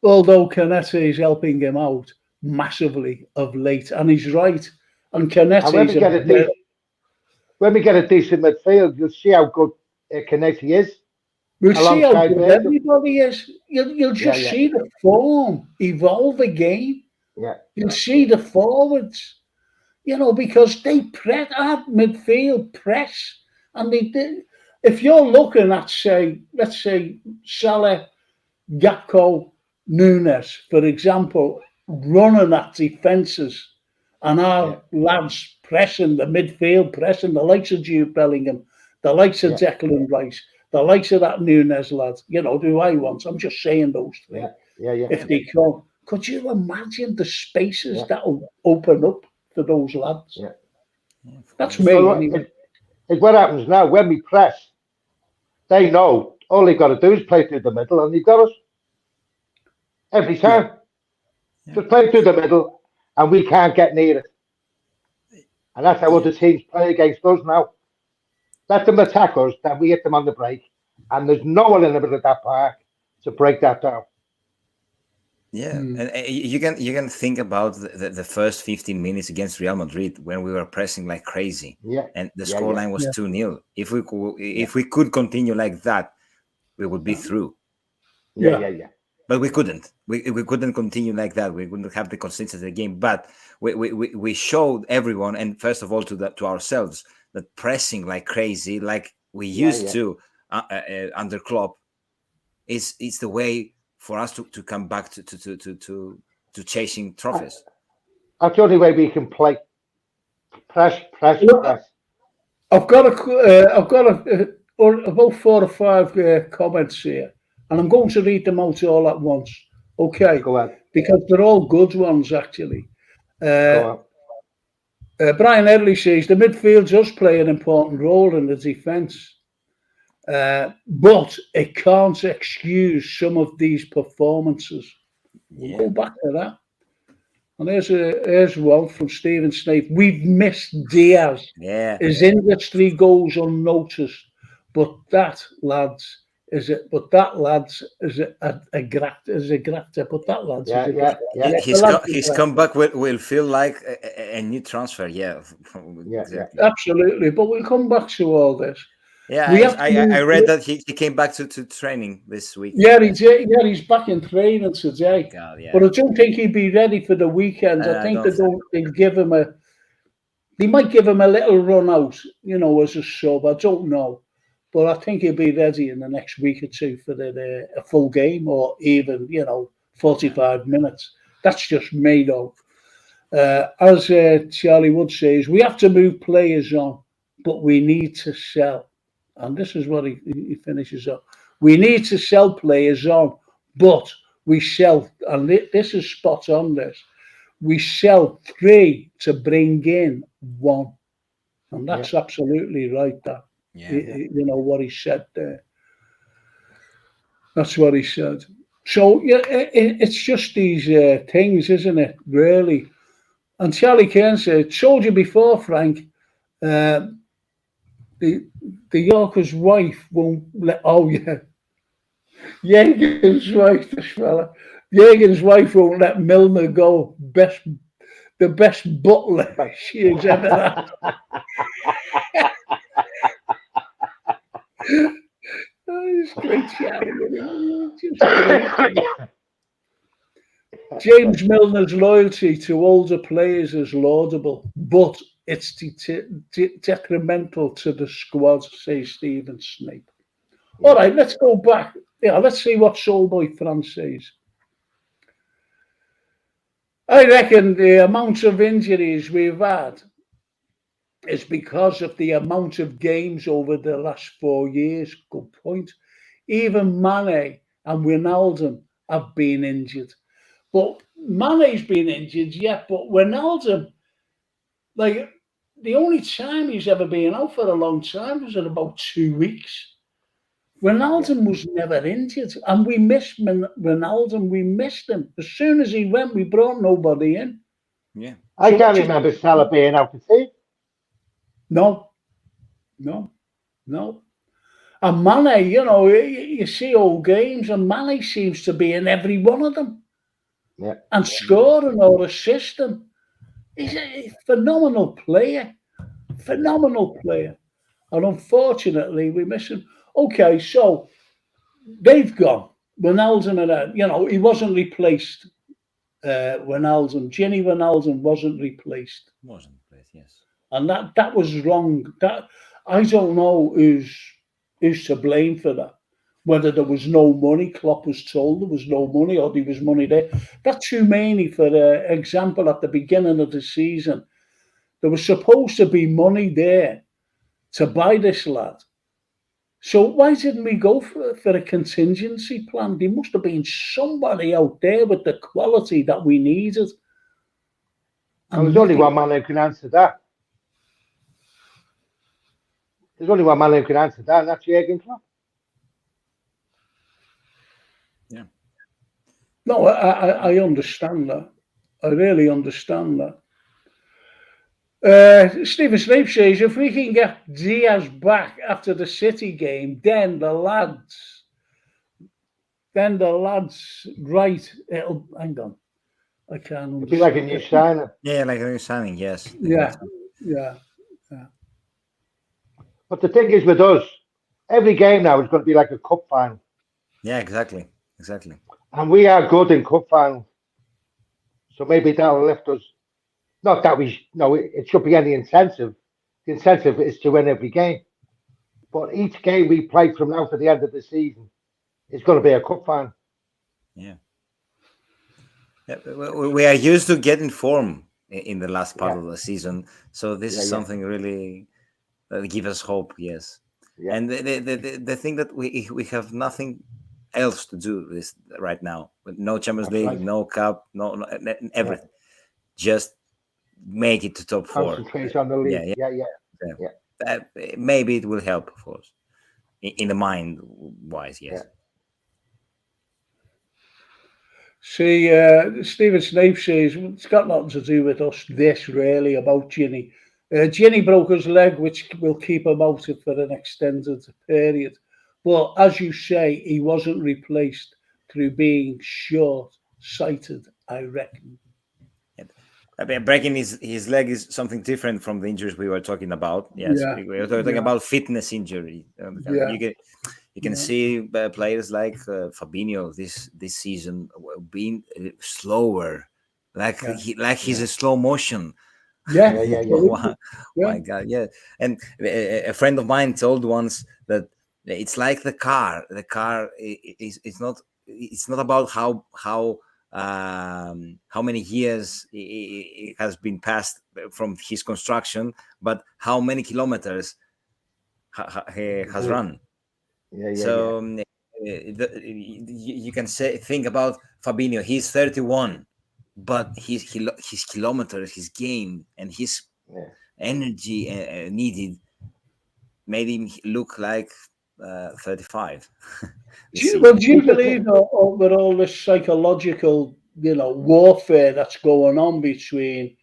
S1: Although Canete is helping him out, massively of late, and he's right. And
S3: And
S1: Canetti's
S3: when we get a decent midfield, you'll see how good Canetti is
S1: we'll see how
S3: alongside
S1: good
S3: Virgil.
S1: everybody is. You'll
S3: Yeah,
S1: just
S3: yeah,
S1: see the form evolve again.
S3: yeah,
S1: You'll see the forwards, because they press at midfield press, and they did. If you're looking at, let's say Salah, Gakpo, Nunes, for example, running at defences, and
S3: yeah,
S1: our lads pressing the midfield, pressing the likes of Jude Bellingham, the likes of
S3: yeah,
S1: Declan Rice, the likes of that Nunes lad, do I want? I'm just saying those three.
S3: yeah, yeah, yeah,
S1: If they come, could you imagine the spaces
S3: yeah,
S1: that'll open up for those lads?
S3: yeah.
S2: of
S1: That's
S2: course.
S1: me,
S3: So
S1: anyway.
S3: it's what happens now when we press. They know all they've got to do is play through the middle, and they've got us every
S1: Yeah.
S3: time. Just play through the middle, and we can't get near it. And that's how other teams play against us now. Let them attack us, then we hit them on the break, and there's no one in the middle of that park to break that down.
S2: Yeah, and you can think about the first 15 minutes against Real Madrid when we were pressing like crazy,
S3: Yeah,
S2: and the
S3: yeah,
S2: scoreline was 2-0. If we could continue like that, we would be through.
S3: yeah.
S2: But we couldn't. We couldn't continue like that. We wouldn't have the consistency of the game. But we showed everyone, and first of all to ourselves, that pressing like crazy, like we used to under Klopp, is the way for us to come back to chasing trophies.
S3: That's the only way we can play. Press.
S1: I've got about 4 or 5 comments here, and I'm going to read them out all at once. Okay,
S3: Go on.
S1: because they're all good ones actually.
S3: Go on.
S1: Brian Edley says the midfield does play an important role in the defence, but it can't excuse some of these performances. We'll go back to that. And here's one from Stephen Snape. We've missed Diaz.
S2: Yeah.
S1: His industry goes unnoticed, but that lads is a grafter. But that lads is a grafter.
S2: His comeback will feel like a new transfer. Yeah.
S3: Exactly.
S1: Absolutely. But we'll come back to all this.
S2: Yeah, I read that he came back to training this week.
S1: Yeah, he's back in training today.
S2: God, yeah.
S1: But I don't think he'd be ready for the weekend. I think they'll give him they might give him a little run out, as a sub. I don't know. But I think he'll be ready in the next week or two for a full game, or even, 45 minutes. That's just made up. As Charlie Wood says, we have to move players on, but we need to sell. And this is what he finishes up. We need to sell players on, but we sell, and this is spot on this, we sell 3 to bring in 1. And that's absolutely right, that. What he said there. That's what he said. So, it's just these things, isn't it, really? And Charlie Kane said, told you before, Frank, the Yorker's wife won't let. Oh yeah, Jürgen's wife. This fella, Jürgen's wife won't let Milner go. The best butler she has ever had. It's great, James Milner's loyalty to older players is laudable, but it's detrimental to the squad, says Stephen Snape. All right, let's go back. Yeah, let's see what Soulboy Fran says. I reckon the amount of injuries we've had is because of the amount of games over the last 4 years. Good point. Even Mane and Wijnaldum have been injured. But Mane's been injured, yeah, but Wijnaldum, like, the only time he's ever been out for a long time was in about 2 weeks. Wijnaldum was never injured, and we missed Wijnaldum. We missed him. As soon as he went, we brought nobody in.
S2: Yeah.
S3: I can't remember Salah being out the team.
S1: No. And Mane, you see old games, and Mane seems to be in every one of them. and scoring or assisting. He's a phenomenal player. Phenomenal player. And unfortunately, we miss him. Okay, so they've gone. Wijnaldum, he wasn't replaced. Wijnaldum, Ginny Wijnaldum wasn't replaced.
S2: Wasn't replaced, yes.
S1: And that was wrong. That I don't know who's to blame for that. Whether there was no money, Klopp was told there was no money, or there was money there. That's too many. For example, at the beginning of the season, there was supposed to be money there to buy this lad. So why didn't we go for a contingency plan? There must have been somebody out there with the quality that we needed.
S3: And there's only one man who can answer that. There's only one man who can answer that, and that's Jurgen Klopp.
S2: Yeah.
S1: No, I understand that. I really understand that. Stephen Snape says, if we can get Diaz back after the City game, then the lads, right, hang on. I can't understand.
S3: It'd be like a new signing.
S2: Yeah, like a new signing, yes.
S1: Yeah.
S3: But the thing is with us, every game now is going to be like a cup final.
S2: Yeah, exactly.
S3: And we are good in cup finals. So maybe that'll lift us. Not that it should be any incentive. The incentive is to win every game. But each game we play from now to the end of the season is going to be a cup final.
S2: Yeah. We are used to getting form in the last part of the season. So this is something really that gives us hope, yes. Yeah. And the thing that we have nothing else to do this right now. With no Champions League, no Cup, no everything. Just make it to top 4.
S3: Concentrate on the league. Yeah.
S2: Maybe it will help, of course, in the mind wise. Yes.
S1: See, Stephen Snape says it's got nothing to do with us. This really about Ginny. Ginny broke his leg, which will keep him out for an extended period. But as you say, he wasn't replaced through being short-sighted, I reckon.
S2: Breaking his leg is something different from the injuries we were talking about. Yes, we were talking about fitness injury. You can see players like Fabinho this season being slower, he's a slow motion.
S1: Yeah.
S2: My God, yeah. And a friend of mine told once that it's like the car. The car is not. It's not about how many years it has been passed from his construction, but how many kilometers he has run. You can think about Fabinho. He's 31, but his kilometers, his game, and his energy needed made him look like 35.
S1: Do you believe with all this psychological, warfare that's going on between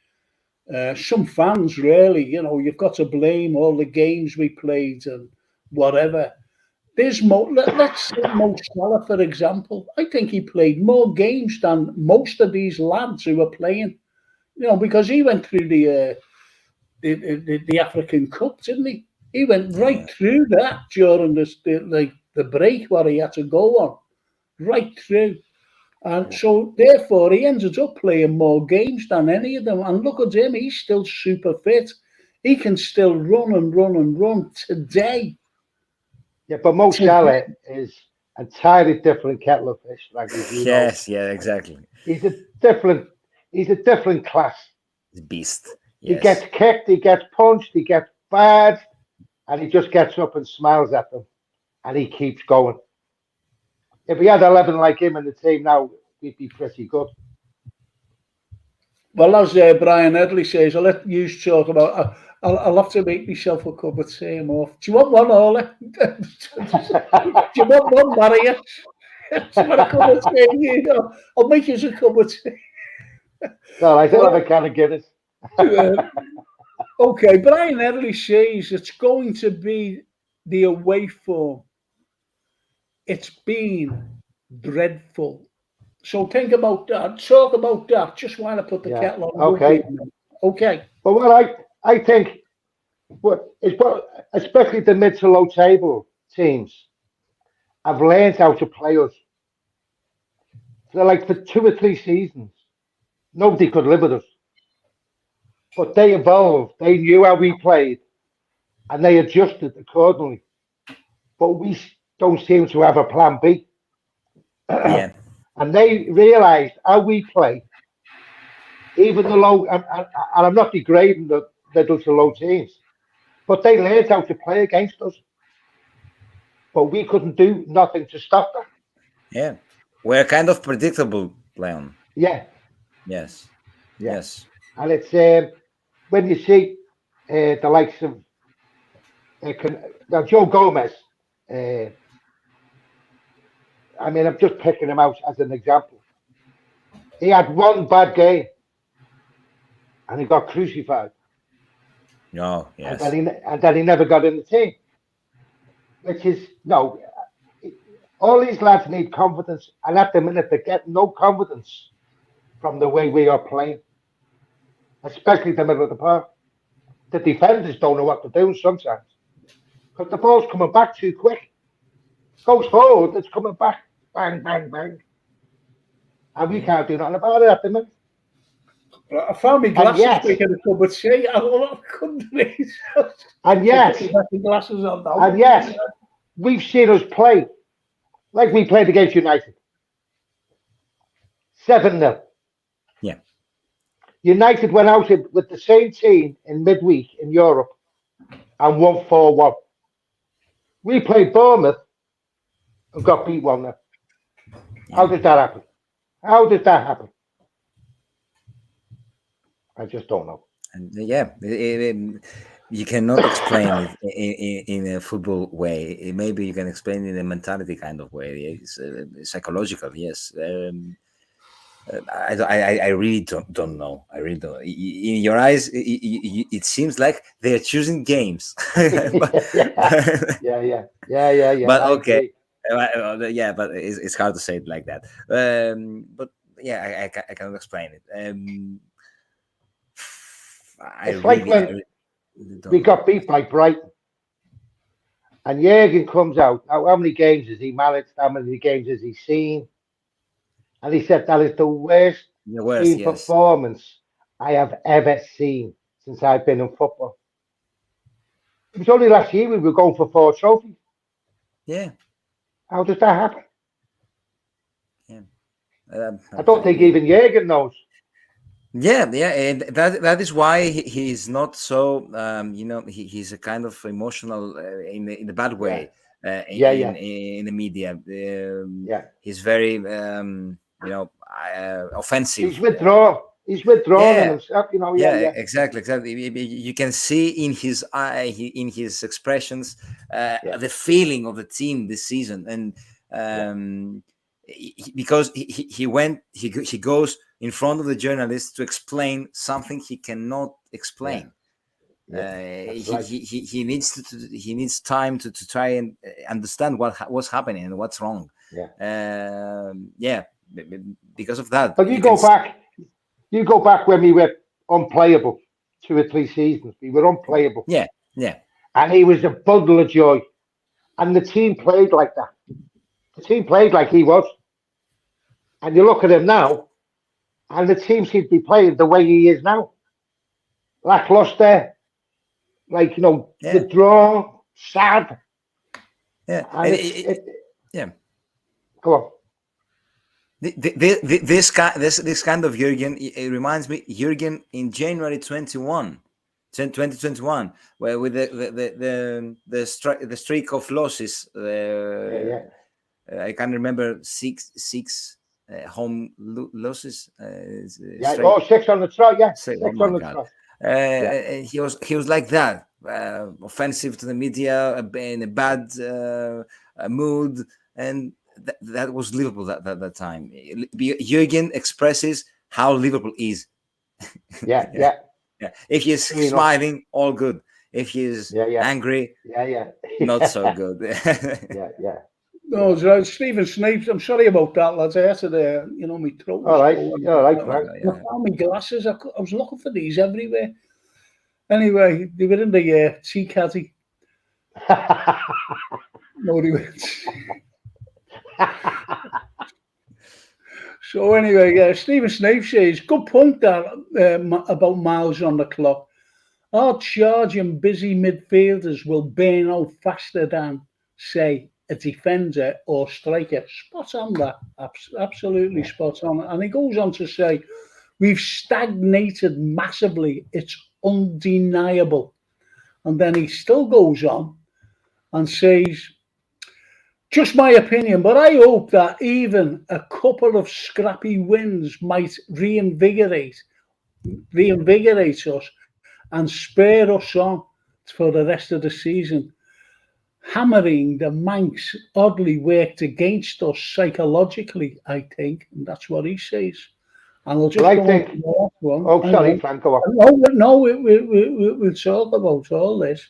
S1: some fans? Really, you've got to blame all the games we played and whatever. There's let's take Mo Salah, for example. I think he played more games than most of these lads who were playing. Because he went through the African Cup, didn't he? He went right through that during the break where he had to go on, right through. And so, therefore, he ended up playing more games than any of them. And look at him, he's still super fit. He can still run and run and run today.
S3: Yeah, but Mo Salah is a entirely different kettle of fish.
S2: Exactly.
S3: He's a different class.
S2: He's a beast.
S3: Yes. He gets kicked, he gets punched, he gets bad, and he just gets up and smiles at them, and he keeps going. If we had 11 like him in the team now, we'd be pretty good.
S1: Well, as Brian Edley says, I'll let you talk about. I'll have to make myself a cup of tea off. Do you want one, Ollie? Do you want one, Marius? Do you want a cup of tea? I'll make you a cup of tea.
S3: No, I still have a can of Guinness.
S1: Okay, Brian Edley says it's going to be the away form. It's been dreadful. So think about that. Talk about that. Just want to put the kettle on.
S3: Okay.
S1: Okay.
S3: But what I think, especially the mid to low table teams, have learned how to play us. So like for 2 or 3 seasons, nobody could live with us. But they evolved. They knew how we played, and they adjusted accordingly. But we don't seem to have a plan B.
S2: Yeah.
S3: And they realised how we play, even the low. And I'm not degrading the middle to low teams, but they learned how to play against us. But we couldn't do nothing to stop them.
S2: Yeah. We're kind of predictable, Leon.
S3: Yeah.
S2: Yes.
S3: Yeah.
S2: Yes.
S3: And it's when you see the likes of now Joe Gomez. I mean, I'm just picking him out as an example. He had one bad game, and he got crucified.
S2: Oh, yes.
S3: And then he never got in the team. Which is no. All these lads need confidence, and at the minute they get no confidence from the way we are playing, especially the middle of the park. The defenders don't know what to do sometimes because the ball's coming back too quick. Goes forward, it's coming back, bang, bang, bang, and we can't do nothing about it at the minute.
S1: I found my glasses making a cup of tea. I couldn't read.
S3: And yes,
S1: glasses on now.
S3: And yes, we've seen us play like we played against United. 7-0.
S2: Yeah.
S3: United went out with the same team in midweek in Europe and won 4-1. We played Bournemouth and got beat 1-0. How did that happen? How did that happen? I just don't know.
S2: And yeah, you cannot explain it in a football way. Maybe you can explain it in a mentality kind of way. It's psychological, yes. I really don't know. I really don't. In your eyes, it seems like they are choosing games.
S3: yeah.
S2: But okay, yeah, but it's hard to say it like that. But yeah, I cannot explain it.
S3: It's like when we got beat by Brighton, and Jurgen comes out. Now, how many games has he managed? How many games has he seen? And he said that is the worst team performance I have ever seen since I've been in football. It was only last year we were going for 4 trophies.
S2: Yeah.
S3: How does that happen?
S2: Yeah.
S3: I don't think even Jurgen knows.
S2: Yeah, and that is why he's not so. He's a kind of emotional in the bad way. In the media. He's very offensive.
S3: He's withdrawn. He's withdrawn himself.
S2: Exactly. You can see in his eye, in his expressions, the feeling of the team this season, and because he goes in front of the journalists to explain something he cannot explain. He needs time to try and understand what's happening and what's wrong. Because of that.
S3: But you go back when we were unplayable 2 or 3 seasons. We were unplayable.
S2: Yeah.
S3: And he was a bundle of joy. And the team played like that. The team played like he was. And you look at him now, and the team seems to be playing the way he is now. Lackluster, withdrawn, sad.
S2: Yeah.
S3: And Go on.
S2: This kind of Jurgen, it reminds me Jurgen in January 2021, where with the streak of losses. I can't remember six home losses.
S3: 6 on the trot. Yeah, 6 on the trot.
S2: He was like that, offensive to the media, in a bad mood, and that was Liverpool at that time. Jurgen expresses how Liverpool is.
S3: Yeah.
S2: If he's smiling, all good. If he's angry, not so good.
S1: No, it's right. Stephen Snipes. I'm sorry about that, lads. I had to, my throat was
S3: All right,
S1: going.
S3: all right,
S2: Oh,
S3: Frank.
S1: I found my glasses. I was looking for these everywhere. Anyway, they were in the tea caddy. No, they weren't. So anyway, Stephen Snipes says, good point there about miles on the clock. Our charging busy midfielders will burn out faster than, say, a defender or striker. Spot on that. Absolutely spot on. And he goes on to say, we've stagnated massively. It's undeniable. And then he still goes on and says, just my opinion, but I hope that even a couple of scrappy wins might reinvigorate us and spur us on for the rest of the season. Hammering the Manx oddly worked against us psychologically, I think, and that's what he says. And I'll just
S3: Well, I
S1: go
S3: think.
S1: on to the last one.
S3: Oh, sorry, Frank. Go on.
S1: No, we'll talk about all this.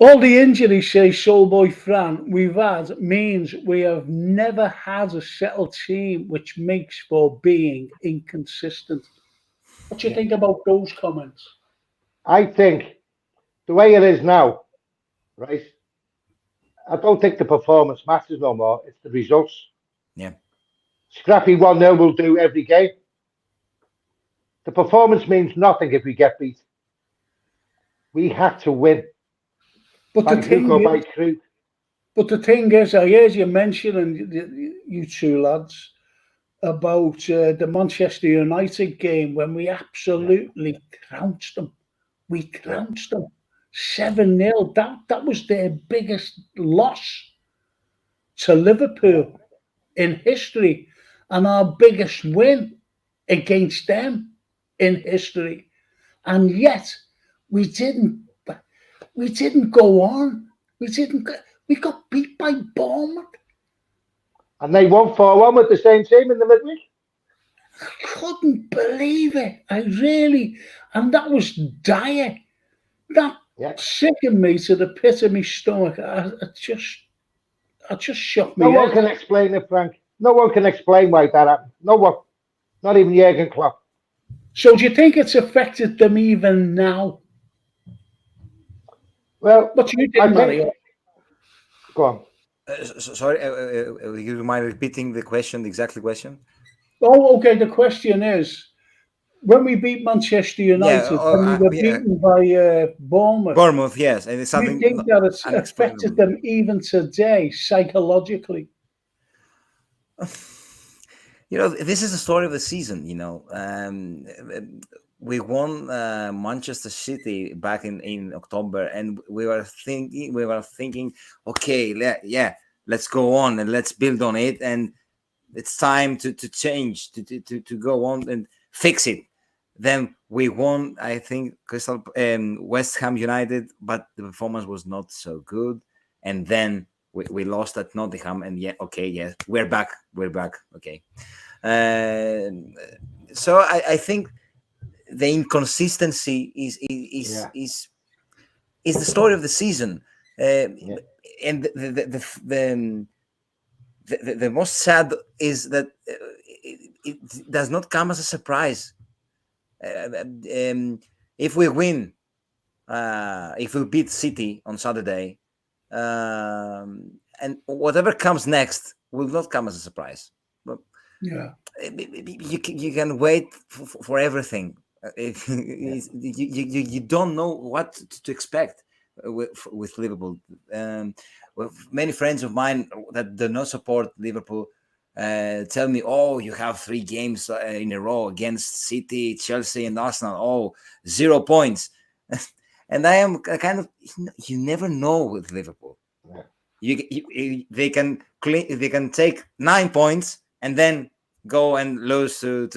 S1: All the injuries, says Soulboy Fran, we've had means we have never had a settled team, which makes for being inconsistent. What do you think about those comments?
S3: I think the way it is now, right? I don't think the performance matters no more. It's the results.
S2: Yeah.
S3: Scrappy 1-0 will do every game. The performance means nothing if we get beat. We had to win.
S1: But the thing is, I heard you mentioning, you two lads, about the Manchester United game when we absolutely trounced them. We trounced them 7-0. That was their biggest loss to Liverpool in history, and our biggest win against them in history. And yet we didn't go on. We got beat by Bournemouth.
S3: And they won 4-1 with the same team in the midweek.
S1: I couldn't believe it. And that was dire. That sickened me to the pit of my stomach. I just shocked me.
S3: No one can explain it, Frank. No one can explain why that happened. No one. Not even Jurgen Klopp.
S1: So do you think it's affected them even now?
S3: Well,
S1: what do you think, Mario?
S3: Go on.
S2: Sorry, you mind repeating the question, the exact question?
S1: Oh, okay. The question is, when we beat Manchester United, when we were beaten by Bournemouth.
S2: Bournemouth, yes. And it's something.
S1: Do you think that it's affected them even today, psychologically?
S2: This is the story of the season, we won Manchester City back in October, and we were thinking, okay, let's go on and let's build on it, and it's time to change, to go on and fix it. Then we won, I think, West Ham United, but the performance was not so good, and then we lost at Nottingham, and we're back, okay. So I think the inconsistency is the story of the season, and the most sad is that it does not come as a surprise. If we win, if we beat City on Saturday, and whatever comes next will not come as a surprise. But you can wait for everything. You don't know what to expect with Liverpool. Many friends of mine that do not support Liverpool tell me, "Oh, you have 3 games in a row against City, Chelsea, and Arsenal. Oh, 0 points." And I am kind of, you never know with Liverpool. They can take 9 points and then go and lose to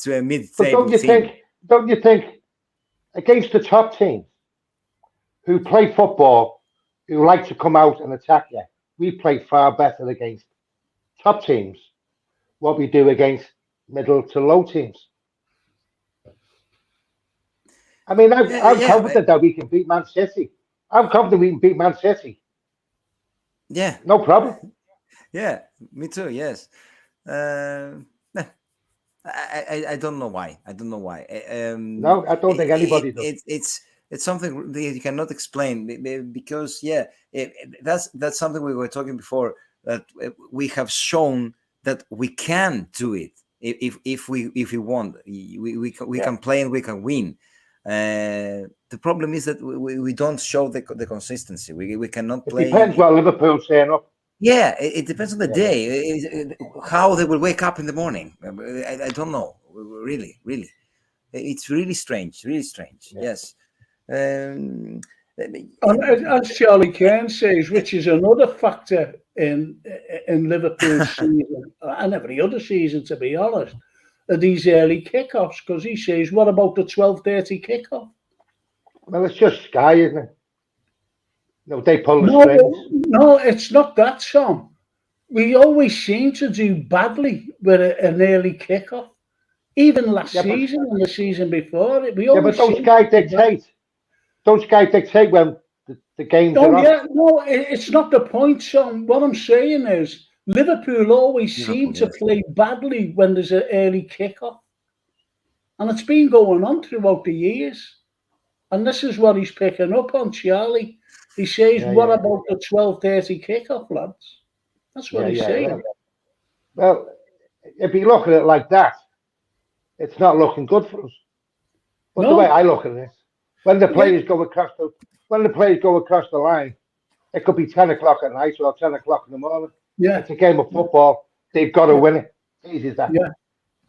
S2: a mid-table team.
S3: Don't you think against the top teams who play football, who like to come out and attack you, we play far better against top teams what we do against middle to low teams. I mean, I'm confident that we can beat Man City. I'm confident we can beat Man City
S2: Yeah.
S3: No problem.
S2: Yeah, me too. Yes. I don't know why. I don't know why.
S3: No, I don't think anybody does.
S2: It's something that you cannot explain because that's something we were talking before, that we have shown that we can do it if we want. We can play and we can win. The problem is that we don't show the consistency. We cannot
S3: It
S2: play.
S3: depends what Liverpool turn up.
S2: Yeah, it depends on the day, how they will wake up in the morning. I don't know, really. It's really strange, Yes. Um,
S1: And as Charlie Cairn says, which is another factor in Liverpool's season, and every other season, to be honest, are these early kickoffs. Because he says, what about the 12:30 kickoff?
S3: Well, it's just Sky, isn't it? No, they pull the
S1: No,
S3: strings.
S1: no, it's not that, Tom. We always seem to do badly with an early kickoff. Even last season and the season before, we always
S3: but don't Sky dictate. Don't Sky dictate when the games are on?
S1: Yeah, no, it's not the point, Tom. What I'm saying is Liverpool always seem to play badly when there's an early kickoff. And it's been going on throughout the years. And this is what he's picking up on, Charlie. He says, what about the 12:30 kickoff, lads? That's what he's saying.
S3: Well, if you look at it like that, it's not looking good for us. But the way I look at it, when the players go across the line, it could be 10 o'clock at night or 10 o'clock in the morning.
S1: Yeah.
S3: It's a game of football. They've got to win it. Easy as that.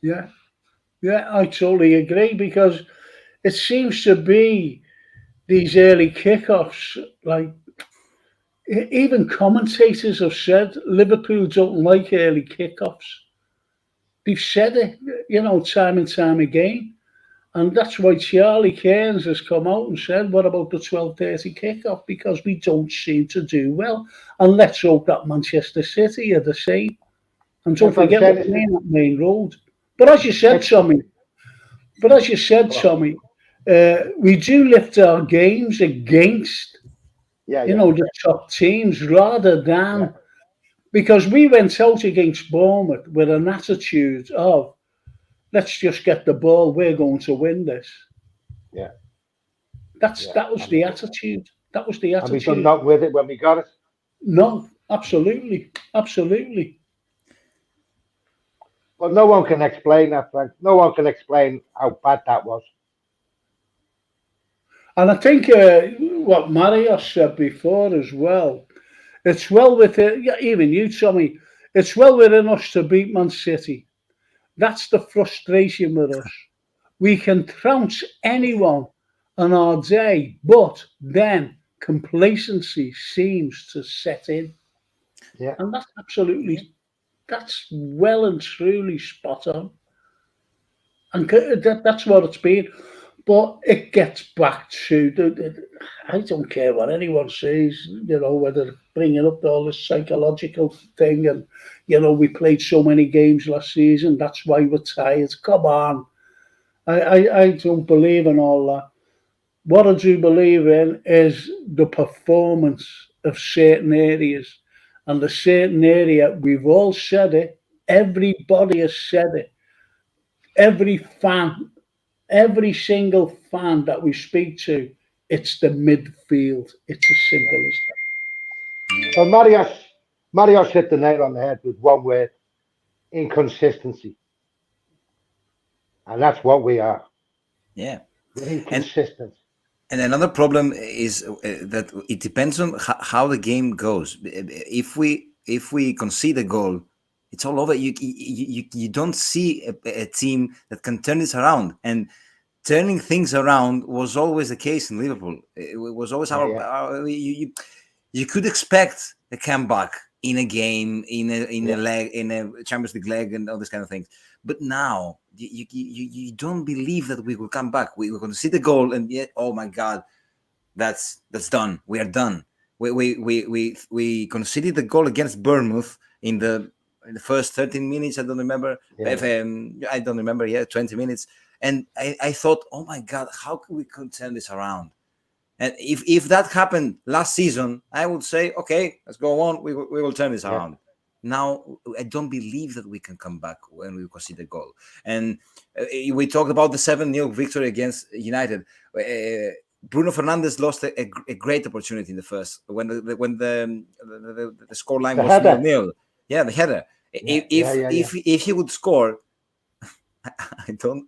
S1: Yeah, I totally agree, because it seems to be these early kickoffs, like even commentators have said Liverpool don't like early kickoffs. They've said it, time and time again. And that's why Charlie Cairns has come out and said, what about the 12:30 kickoff? Because we don't seem to do well. And let's hope that Manchester City are the same. And don't forget we're playing that main road. But as you said, Tommy, we do lift our games against, the top teams rather than, because we went out against Bournemouth with an attitude of, let's just get the ball, we're going to win this.
S3: Yeah.
S1: That was the attitude. That was the attitude.
S3: And we done not with it when we got it.
S1: No, absolutely.
S3: But no one can explain that, Frank. No one can explain how bad that was.
S1: And I think what Marius said before as well, it's well within, even you, Tommy, it's well within us to beat Man City. That's the frustration with us. We can trounce anyone on our day, but then complacency seems to set in.
S3: Yeah.
S1: And that's well and truly spot on. And that's what it's been. But it gets back to, I don't care what anyone says, whether bringing up all this psychological thing and, we played so many games last season, that's why we're tired. Come on. I don't believe in all that. What I do believe in is the performance of certain areas. And the certain area, we've all said it, everybody has said it. Every single fan that we speak to, it's the midfield. It's as simple as that.
S3: Well, Marius hit the nail on the head with one word: inconsistency. And that's what we are.
S2: Yeah.
S3: We're inconsistent.
S2: And another problem is that it depends on how the game goes. If we concede a goal, it's all over. You don't see a team that can turn this around. And turning things around was always the case in Liverpool. It was always you could expect a comeback in a game, in a Champions League leg, and all these kind of things. But now you don't believe that we will come back. We're going to see the goal, and yet, oh my God, that's done. We are done. We conceded the goal against Bournemouth in the first 13 minutes. I don't remember. I don't remember. 20 minutes. And I thought, oh my God, how can we turn this around? And if that happened last season, I would say, okay, let's go on. We will turn this around. Now, I don't believe that we can come back when we concede a goal. And we talked about the 7-0 victory against United. Bruno Fernandes lost a great opportunity in the first when the scoreline was 0-0. Yeah, the header. If he would score, I don't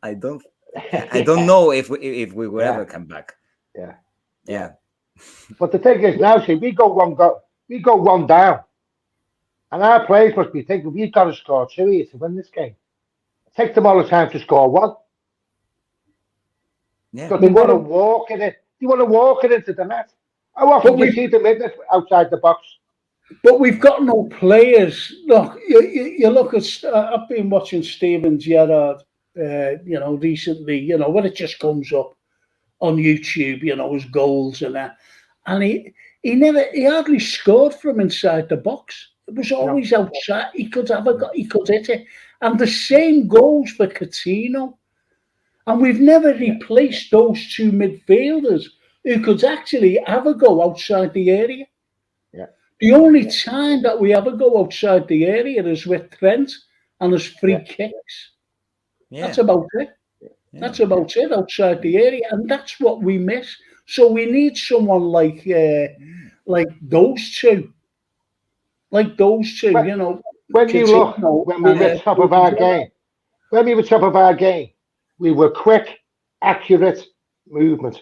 S2: know if we will ever come back. Yeah.
S3: But the thing is now, see, we go one down, and our players must be thinking we've got to score 2 here to win this game. It takes them all the time to score 1.
S2: Yeah.
S3: Because they want to walk in it. They want to walk it into the net. How often do you see them in outside the box?
S1: But we've got no players. Look, you look at. I've been watching Steven Gerrard, recently. When it just comes up on YouTube, his goals and that, and he hardly scored from inside the box. It was always outside. He could hit it, and the same goes for Coutinho. And we've never replaced those 2 midfielders who could actually have a go outside the area.
S3: Yeah.
S1: The only time that we ever go outside the area is with Trent and his free kicks. Yeah. That's about it. Yeah. That's about it outside the area, and that's what we miss. So we need someone like those two. Like those two,
S3: when you look, when we were top of our game, we were quick, accurate movement.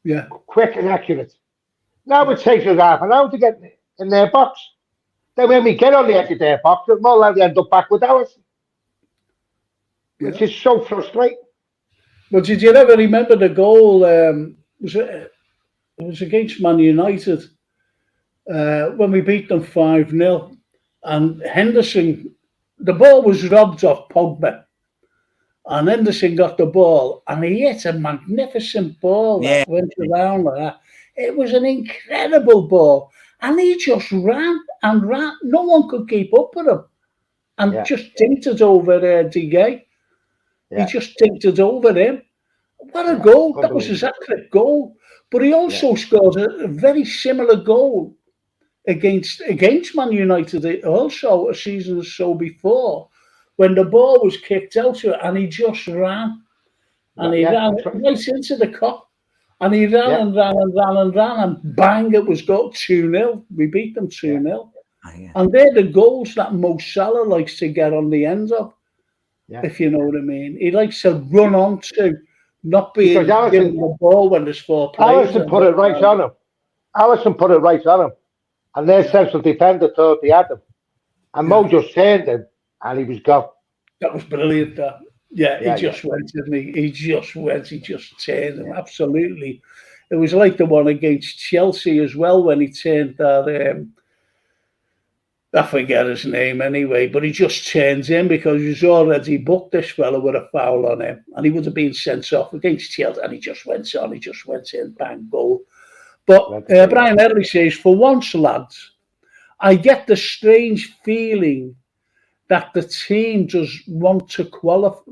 S1: Yeah.
S3: Quick and accurate. Now it takes us half an hour to get in their box. Then when we get on the edge of their box, we're more likely to end up back with ours. Which is so frustrating.
S1: But did you ever remember the goal? It was against Man United when we beat them 5-0. And Henderson, the ball was robbed off Pogba. And Henderson got the ball and he hit a magnificent ball that went around like that. It was an incredible ball. And he just ran and ran. No one could keep up with him. And just tinked it over De Gea. He just tinked it over him. What a goal. That was his accurate goal. But he also scored a very similar goal against Man United also a season or so before, when the ball was kicked out to it and he just ran. And he ran right into the cup. And he ran and ran and ran and ran, and bang, it was got 2-0. We beat them 2-0. And they're the goals that Mo Salah likes to get on the end of, if you know what I mean. He likes to run onto, not being given the ball when there's 4 players.
S3: Alisson put it right on him. Alisson put it right on him. And their central defender thought he had him. And Mo just turned him, and he was gone.
S1: That was brilliant, that. He just went, didn't he? He just turned him, absolutely. It was like the one against Chelsea as well, when he turned that, I forget his name anyway, but he just turns in because he's already booked this fella with a foul on him, and he would have been sent off against Chelsea, and he just went in, bang, goal. But Brian Early says, for once, lads, I get the strange feeling that the team does want to qualify.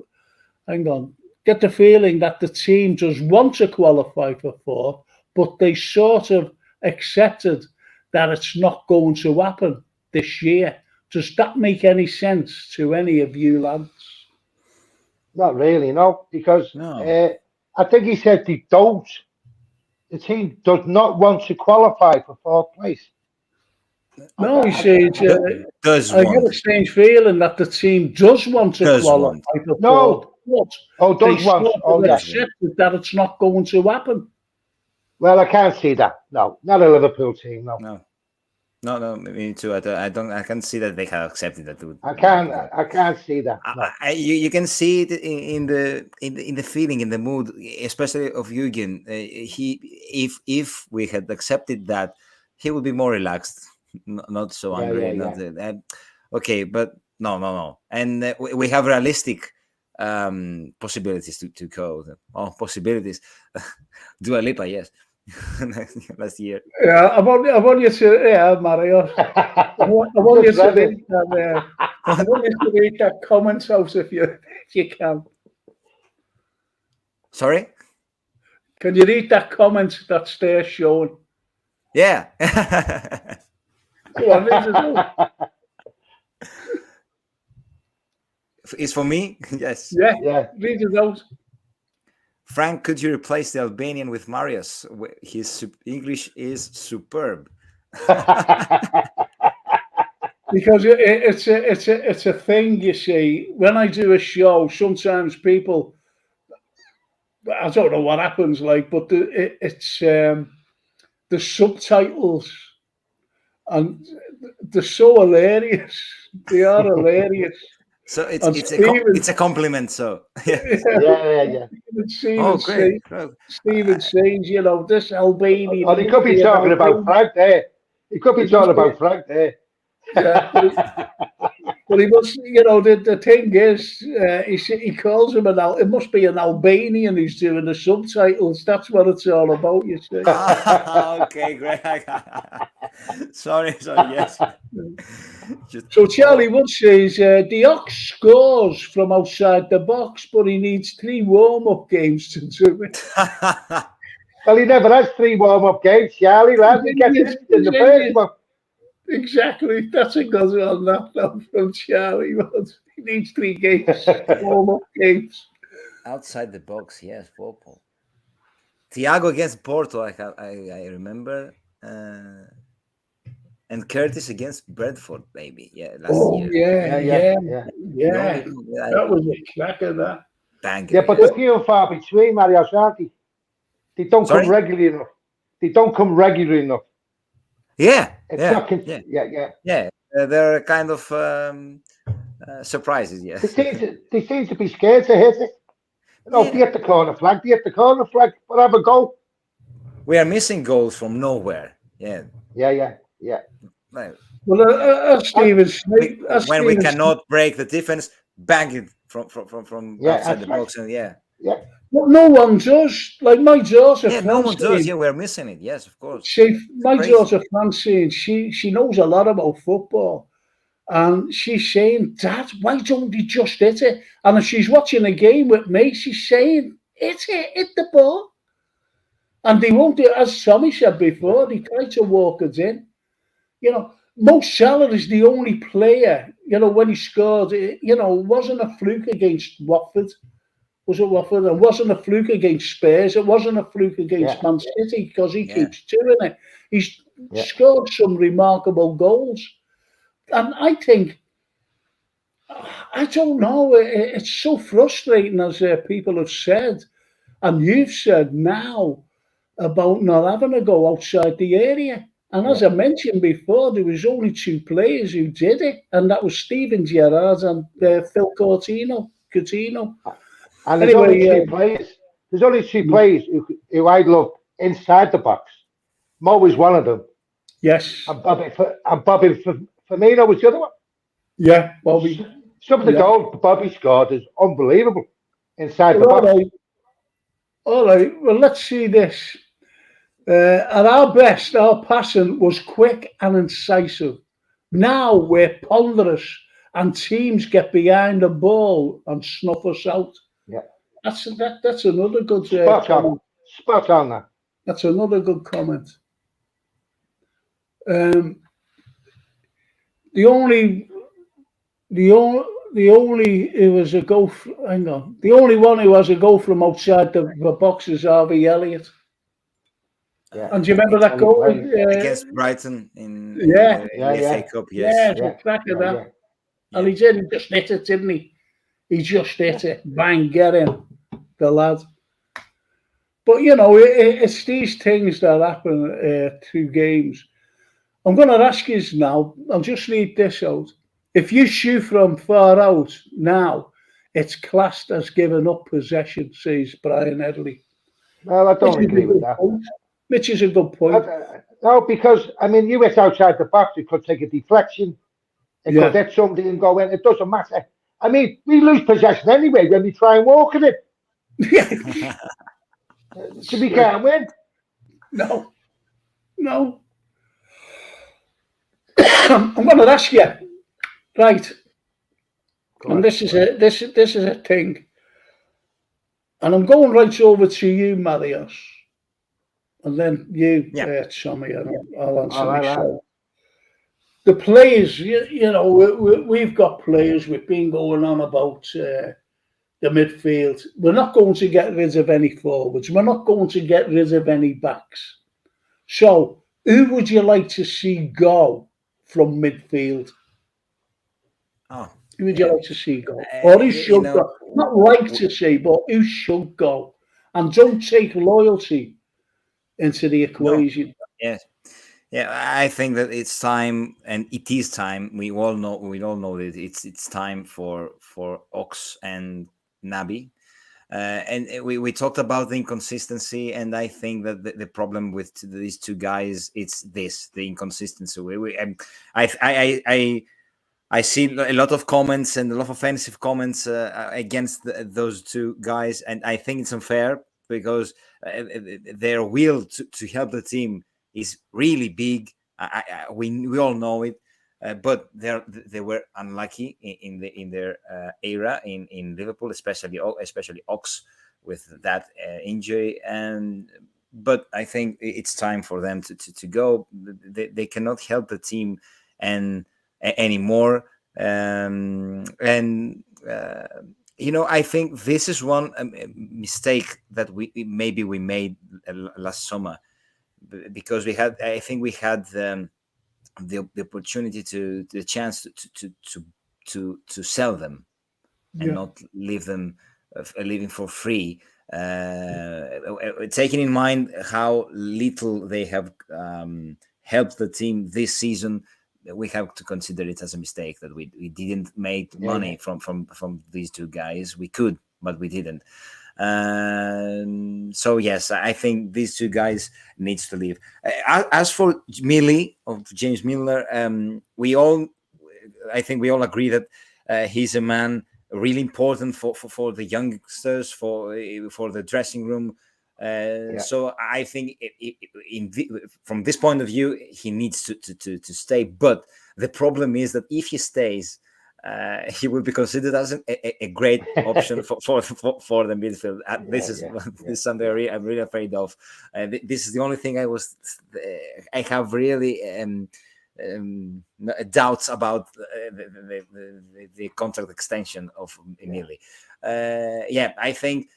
S1: Get the feeling that the team does want to qualify for 4th, but they sort of accepted that it's not going to happen this year. Does that make any sense to any of you lads?
S3: Not really, no, because I think he said they don't. The team does not want to qualify for 4th place.
S1: No, he says, I get a strange feeling that the team does want to qualify for 4th. They accepted that it's not going to happen.
S3: Well, I can't see that. No, not a Liverpool team.
S2: No, me too. I can't see that they have accepted that.
S3: I can't see that. No.
S2: You can see it in the feeling, in the mood, especially of Jürgen. If we had accepted that, he would be more relaxed, not so angry. Okay, but no, and we have realistic possibilities to go. Possibilities. Dua Lipa, yes. Last year.
S1: Yeah, I want you to, Mario. I want you to read that. I want you to read that comment out if you can.
S2: Sorry.
S1: Can you read that comment that's there showing?
S2: Yeah.
S1: Go on, read it out.
S2: It's for me? Yes.
S1: Yeah,
S3: Yeah.
S1: read it out.
S2: Frank, could you replace the Albanian with Marius? His English is superb.
S1: Because it's a thing, you see. When I do a show, sometimes people, I don't know what happens, like, but it's the subtitles, and they're so hilarious. They are hilarious.
S2: So
S1: And
S2: it's a compliment. So yes.
S3: Yeah.
S2: Oh, great. Well,
S1: Stephen says, you know, this Albanian.
S3: Oh, he could be talking about Frank there. He could be talking about Frank there.
S1: Yeah, but he must, you know, the thing is, he calls him it must be an Albanian who's doing the subtitles. That's what it's all about, you see.
S2: Okay, great. Sorry, yes.
S1: So Charlie Wood says, the Ox scores from outside the box, but he needs 3 warm-up games to do it.
S3: Well, he never has 3 warm-up games, Charlie, lad. He gets in the first one.
S1: Exactly. That's a good one, that from Charlie Wood. He needs 3 games, warm-up games.
S2: Outside the box, yes, Football. Thiago against Porto, I remember. And Curtis against Bradford, maybe. Yeah, last year.
S1: Yeah.
S2: Yeah.
S1: That was a cracker, that.
S2: Banger,
S3: Yeah, but they're few and far between, Mario, aren't they? They don't come regularly enough.
S2: Yeah.
S3: It's
S2: Yeah.
S3: not
S2: Yeah. They're kind of surprises, yes.
S3: They seem to be scared to hit it. No, they hit the corner flag, but have a goal.
S2: We are missing goals from nowhere. Yeah.
S3: Right.
S1: Well, Stephen
S2: when we cannot break the defense, bang it from outside the box, and
S1: Well, no one does. Like my daughter,
S2: Francine, no one does. Yeah, we're missing it. Yes, of course.
S1: My daughter Francine, she knows a lot about football, and she's saying, "Dad, why don't you just hit it?" And if she's watching a game with me, she's saying, hit the ball." And they won't do, as Tommy said before, they try to walk it in. You know, Mo Salah is the only player, you know, when he scored, you know, it wasn't a fluke against Watford. Was it Watford? It wasn't a fluke against Spurs. It wasn't a fluke against Man City, because he keeps doing it. He's scored some remarkable goals. And I think, I don't know, it's so frustrating, as people have said, and you've said now, about not having to go outside the area. And as I mentioned before, there was only 2 players who did it, and that was Steven Gerrard and Phil Coutinho.
S3: And there's only 2 players. There's only 2 players who I love inside the box. Mo is one of them.
S1: Yes.
S3: And Bobby Firmino was the other one.
S1: Yeah, Bobby.
S3: Some of the goals Bobby scored is unbelievable inside the box.
S1: All right. Well, let's see this. At our best, our passing was quick and incisive. Now we're ponderous, and teams get behind the ball and snuff us out.
S3: Yeah,
S1: that's another good
S3: comment. Spot on that.
S1: That's another good comment. The only it was a goal. Hang on. The only one who has a goal from outside the box is Harvey Elliott.
S3: Yeah.
S1: And do you remember that goal
S2: against Brighton in the FA Cup?
S1: Yes. Yeah. And he just hit it, didn't he? He just hit it. Bang, get him, the lad. But you know, it's these things that happen through games. I'm going to ask you now. I'll just read this out. If you shoot from far out now, it's classed as giving up possession, says Brian Headley.
S3: Well, I don't agree with that.
S1: Which is a good point.
S3: No, because, I mean, you hit outside the box, it could take a deflection. It could hit somebody and go in. It doesn't matter. I mean, we lose possession anyway when we try and walk at it. So we can't win.
S1: No. I'm going to ask you, right? And this is a thing. And I'm going right over to you, Marius, and then you,
S2: Yeah.
S1: Tommy, and I'll answer
S3: All right, lad.
S1: myself. The players, you know, we've got players. We've been going on about the midfield. We're not going to get rid of any forwards. We're not going to get rid of any backs. So, who would you like to see go from midfield?
S2: Oh,
S1: Who would you
S2: yeah.
S1: like to see go? Or who
S2: You
S1: should
S2: know,
S1: go? Not like to see, but who should go? And don't take loyalty into the
S2: no.
S1: equation.
S2: Yes. Yeah, I think that it's time, and it is time. We all know that it's time for Ox and Nabi. And we talked about the inconsistency, and I think that the problem with these two guys, it's the inconsistency. I see a lot of comments and a lot of offensive comments against those two guys, and I think it's unfair because their will to help the team is really big. We all know it, but they were unlucky in their era in Liverpool, especially Ox with that injury. But I think it's time for them to go. They cannot help the team anymore. I think this is one mistake that we made last summer, because we had the opportunity the chance to sell them and not leave them living for free. Taking in mind how little they have helped the team this season, we have to consider it as a mistake that we didn't make money from these two guys. We could, but we didn't. So yes, I think these two guys needs to leave. As for Millie of James Milner, I think we all agree that he's a man really important for the youngsters, for the dressing room. So I think from this point of view, he needs to stay. But the problem is that if he stays, he will be considered as a great option for the midfield. This is something I'm really afraid of. This is the only thing I have really doubts about the contract extension of Emili. I think.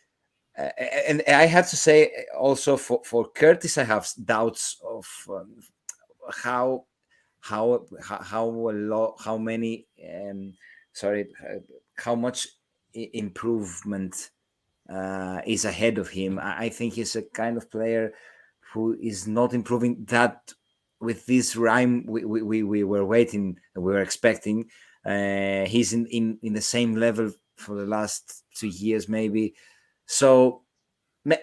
S2: And I have to say also for Curtis, I have doubts of how much improvement is ahead of him. I think he's a kind of player who is not improving that with this rhyme we were waiting, we were expecting. He's in the same level for the last 2 years, maybe. So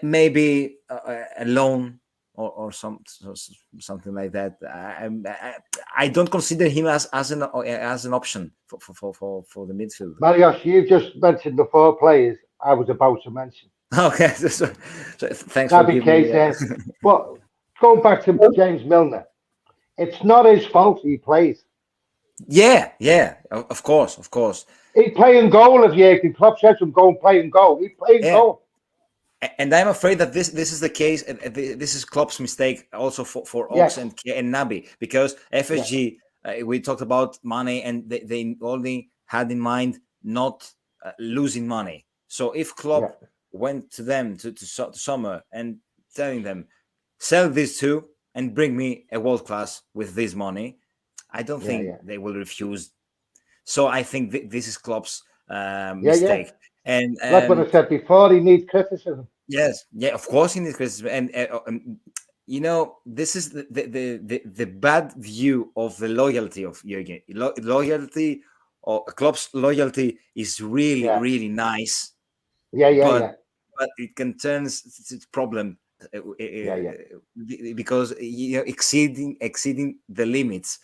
S2: maybe a loan or something like that. I don't consider him as an option for the midfield.
S3: Marius, you've just mentioned the 4 players I was about to mention.
S2: Okay, so thanks
S3: Naby
S2: for giving
S3: me. But going back to James Milner, it's not his fault he plays.
S2: Yeah, of course.
S3: He play in goal if Jurgen Klopp says to him, go and play in goal. He play in goal.
S2: And I'm afraid that this is the case. This is Klopp's mistake also for Ox and Naby, because FSG, we talked about money, and they only had in mind not losing money. So if Klopp went to them to summer and telling them, sell these two and bring me a world class with this money, I don't think they will refuse. So I think this is Klopp's mistake. And
S3: like what I said before, he needs criticism.
S2: Yes, of course he needs criticism, and this is the bad view of the loyalty of Jurgen. Loyalty or Klopp's loyalty is really nice. But it can turn to problem. Because exceeding the limits.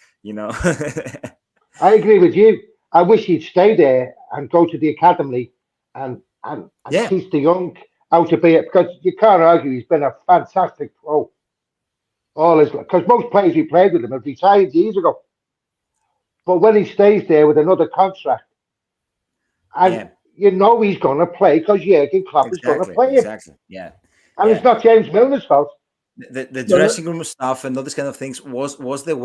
S3: I agree with you. I wish he'd stay there and go to the academy and teach the young how to be it, because you can't argue he's been a fantastic pro. Because most players who played with him have retired years ago. But when he stays there with another contract, and you know he's going to play because Jurgen Klopp is going to play him.
S2: Exactly. Yeah.
S3: And it's not James Milner's fault.
S2: The dressing room stuff and all these kind of things was the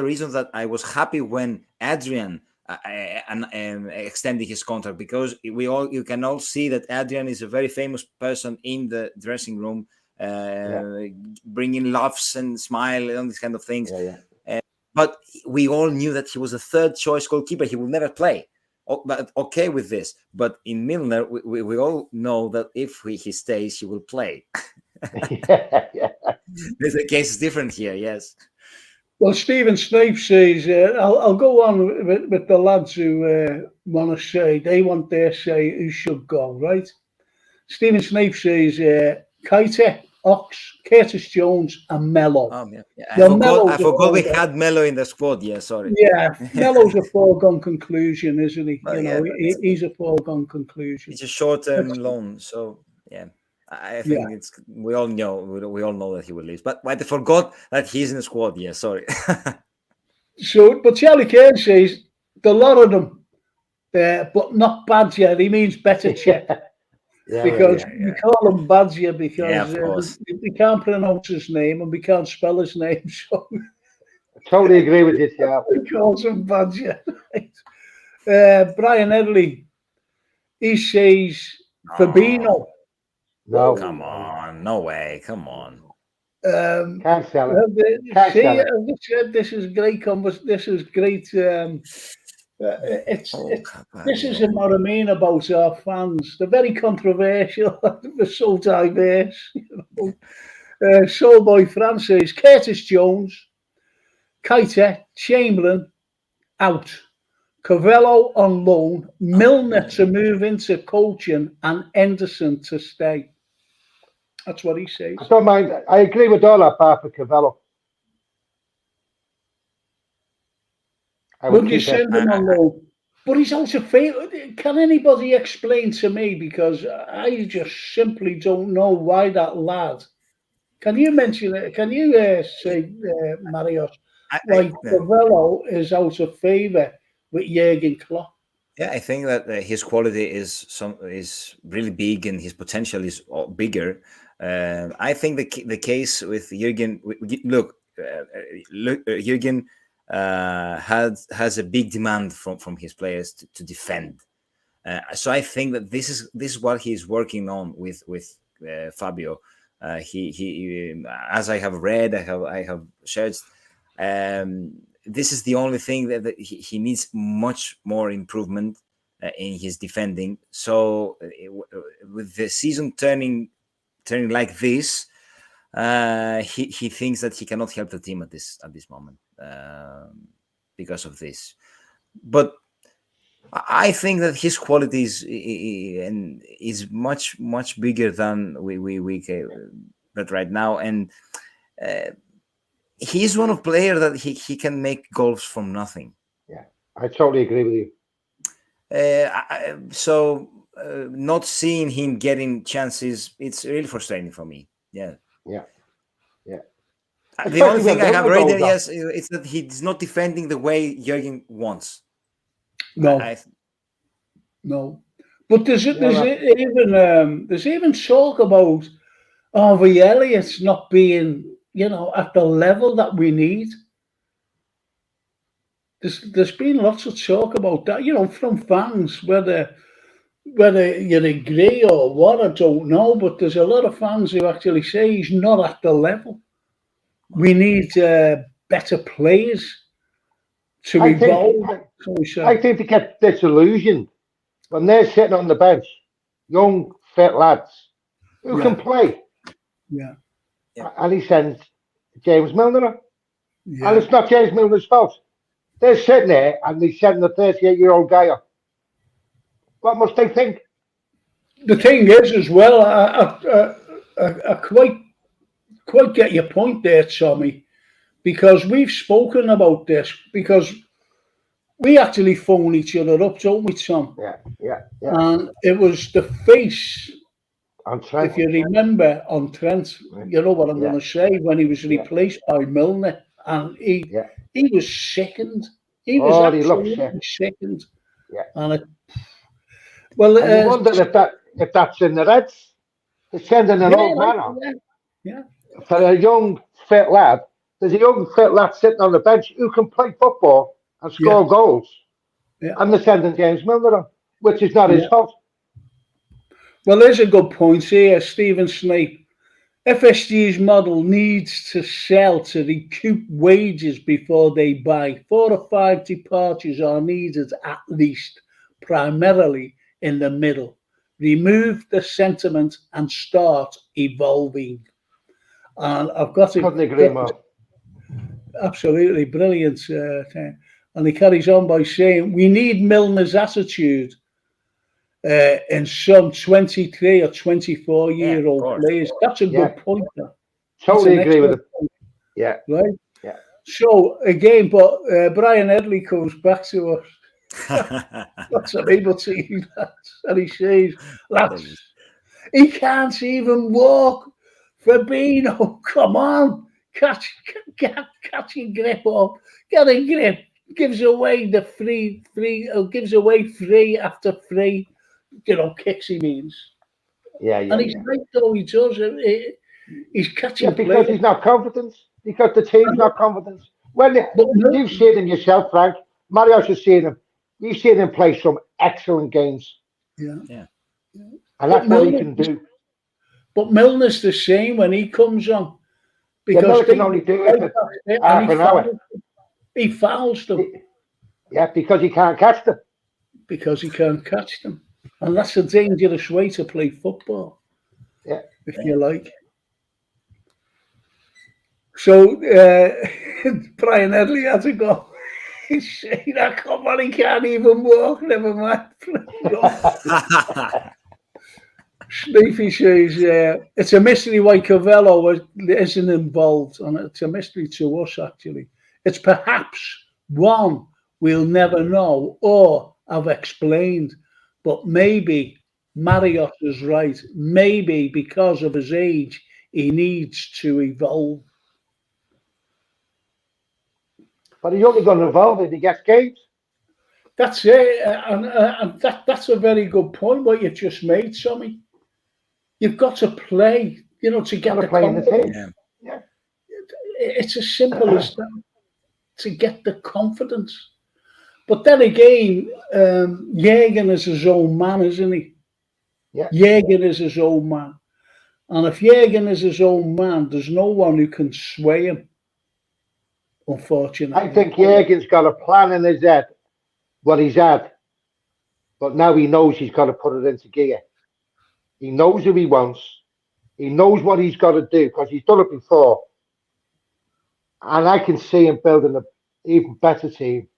S2: reason that I was happy when Adrian extended his contract, because you can all see that Adrian is a very famous person in the dressing room, bringing laughs and smile and all these kind of things. But we all knew that he was a third choice goalkeeper. He will never play. But okay with this. But in Milner, we all know that if he stays, he will play. The case is different here, yes.
S1: Well, Stephen Snape says, I'll go on with the lads who want to say, they want their say who should go, right? Stephen Snape says, Keita, Ox, Curtis Jones and Mello.
S2: I forgot we had Mello in the squad, sorry.
S1: Yeah, Mello's a foregone conclusion, isn't he? He's a foregone conclusion.
S2: It's a short-term loan, so yeah. I think we all know that he will leave, but I forgot that he's in the squad. Yeah, sorry.
S1: So, but Charlie Kane says the lot of them, but not Badger. He means better check. Because we call him Badger because we can't pronounce his name and we can't spell his name. So
S3: I totally agree with you, yeah.
S1: He calls him Badger. Brian Edley, he says Fabinho.
S3: No,
S2: come on, no way, come on.
S3: Can't sell it.
S1: This is great This is great. This is what I mean about our fans. They're very controversial. They're so diverse. Soulboy Francis, Curtis Jones, Keita, Chamberlain out, Cavello on loan, Milner to move into coaching, and Henderson to stay. That's what he says.
S3: I don't mind. I agree with all that bar for Cavello.
S1: Would you send him on loan? But he's out of favour. Can anybody explain to me? Because I just simply don't know why that lad. Can you mention it? Can you say, Marios, why Cavello is out of favour with Jurgen Klopp?
S2: Yeah, I think that his quality is really big and his potential is bigger. I think the case with Jurgen. Look, Jurgen has a big demand from his players to defend. So I think that this is what he's working on with Fabio. He as I have read, I have shared. This is the only thing that he needs much more improvement in his defending. So with the season turning like this, he thinks that he cannot help the team at this moment because of this. But I think that his quality is much bigger than we but right now, and he's one of players that he can make goals from nothing.
S3: Yeah, I totally agree with you.
S2: So not seeing him getting chances, it's really frustrating for me. Yeah. The only thing I have read there, yes, it's that he's not defending the way Jurgen wants.
S1: No. No. But there's even talk about Harvey Elliott's not being, at the level that we need. There's been lots of talk about that, from fans, whether you agree or what, I don't know, but there's a lot of fans who actually say he's not at the level. We need better players to evolve.
S3: I think they get disillusioned when they're sitting on the bench, young, fit lads who can play.
S1: Yeah.
S3: And he sends James Milner. And it's not James Milner's fault. They're sitting there and they send the 38-year-old guy up. What must they think?
S1: The thing is, as well, I quite get your point there, Tommy, because we've spoken about this, because we actually phone each other up, don't we, Tom?
S3: Yeah.
S1: And it was the face,
S3: on Trent,
S1: if you remember, on Trent, you know what I'm going to say, when he was replaced by Milner, and he was sickened. He was absolutely sickened.
S3: Yeah.
S1: And Well,
S3: And you wonder if that's in the Reds. They're sending an old man on
S1: yeah.
S3: for a young, fit lad. There's a young, fit lad sitting on the bench who can play football and score goals.
S1: Yeah.
S3: And they're sending James Milner on, which is not his fault.
S1: Well, there's a good point here, Stephen Snape. FSG's model needs to sell to recoup wages before they buy. 4 or 5 departures are needed at least, primarily in the middle. Remove the sentiment and start evolving. And I've got to...
S3: Couldn't agree more.
S1: Absolutely brilliant. And he carries on by saying, we need Milner's attitude in some 23 or 24-year-old players. That's a good point.
S3: Totally agree with it. Yeah.
S1: Right?
S3: Yeah.
S1: So, again, but Brian Edley comes back to us. That's unable to see that. And he says, lads, he can't even walk. Fabinho, come on. Catch your grip up. Get a grip. Gives away the gives away free after free. Kicks he means.
S3: Yeah.
S1: And he's right though, he does. He's catching
S3: because
S1: players.
S3: he's not confident. Because the team's not confident. When you've seen him yourself, Frank, Mario's has seen him. You've seen him play some excellent games.
S1: Yeah.
S3: And that's what he can do.
S1: But Milner's the same when he comes on.
S3: Because Milner can only do it for half an hour.
S1: He fouls them.
S3: Yeah, because he can't catch them.
S1: Because he can't catch them. And that's a dangerous way to play football.
S3: Yeah.
S1: If you like. So, Brian Edley had to go. He's saying, come on, he can't even walk, never mind. Sneefy says, it's a mystery why Cavello isn't involved, and it's a mystery to us, actually. It's perhaps one we'll never know or have explained, but maybe Marriott is right. Maybe because of his age, he needs to evolve.
S3: But he's only going to evolve if he gets games.
S1: That's it, and that's a very good point, what you've just made, Tommy. You've got to play, to get the confidence.
S3: Yeah.
S1: It's as simple as that, to get the confidence. But then again, Jürgen is his own man, isn't he?
S3: Yeah.
S1: Jürgen is his own man. And if Jürgen is his own man, there's no one who can sway him, unfortunately.
S3: I think Jürgen's got a plan in his head, what he's had. But now he knows he's got to put it into gear. He knows who he wants. He knows what he's got to do because he's done it before. And I can see him building an even better team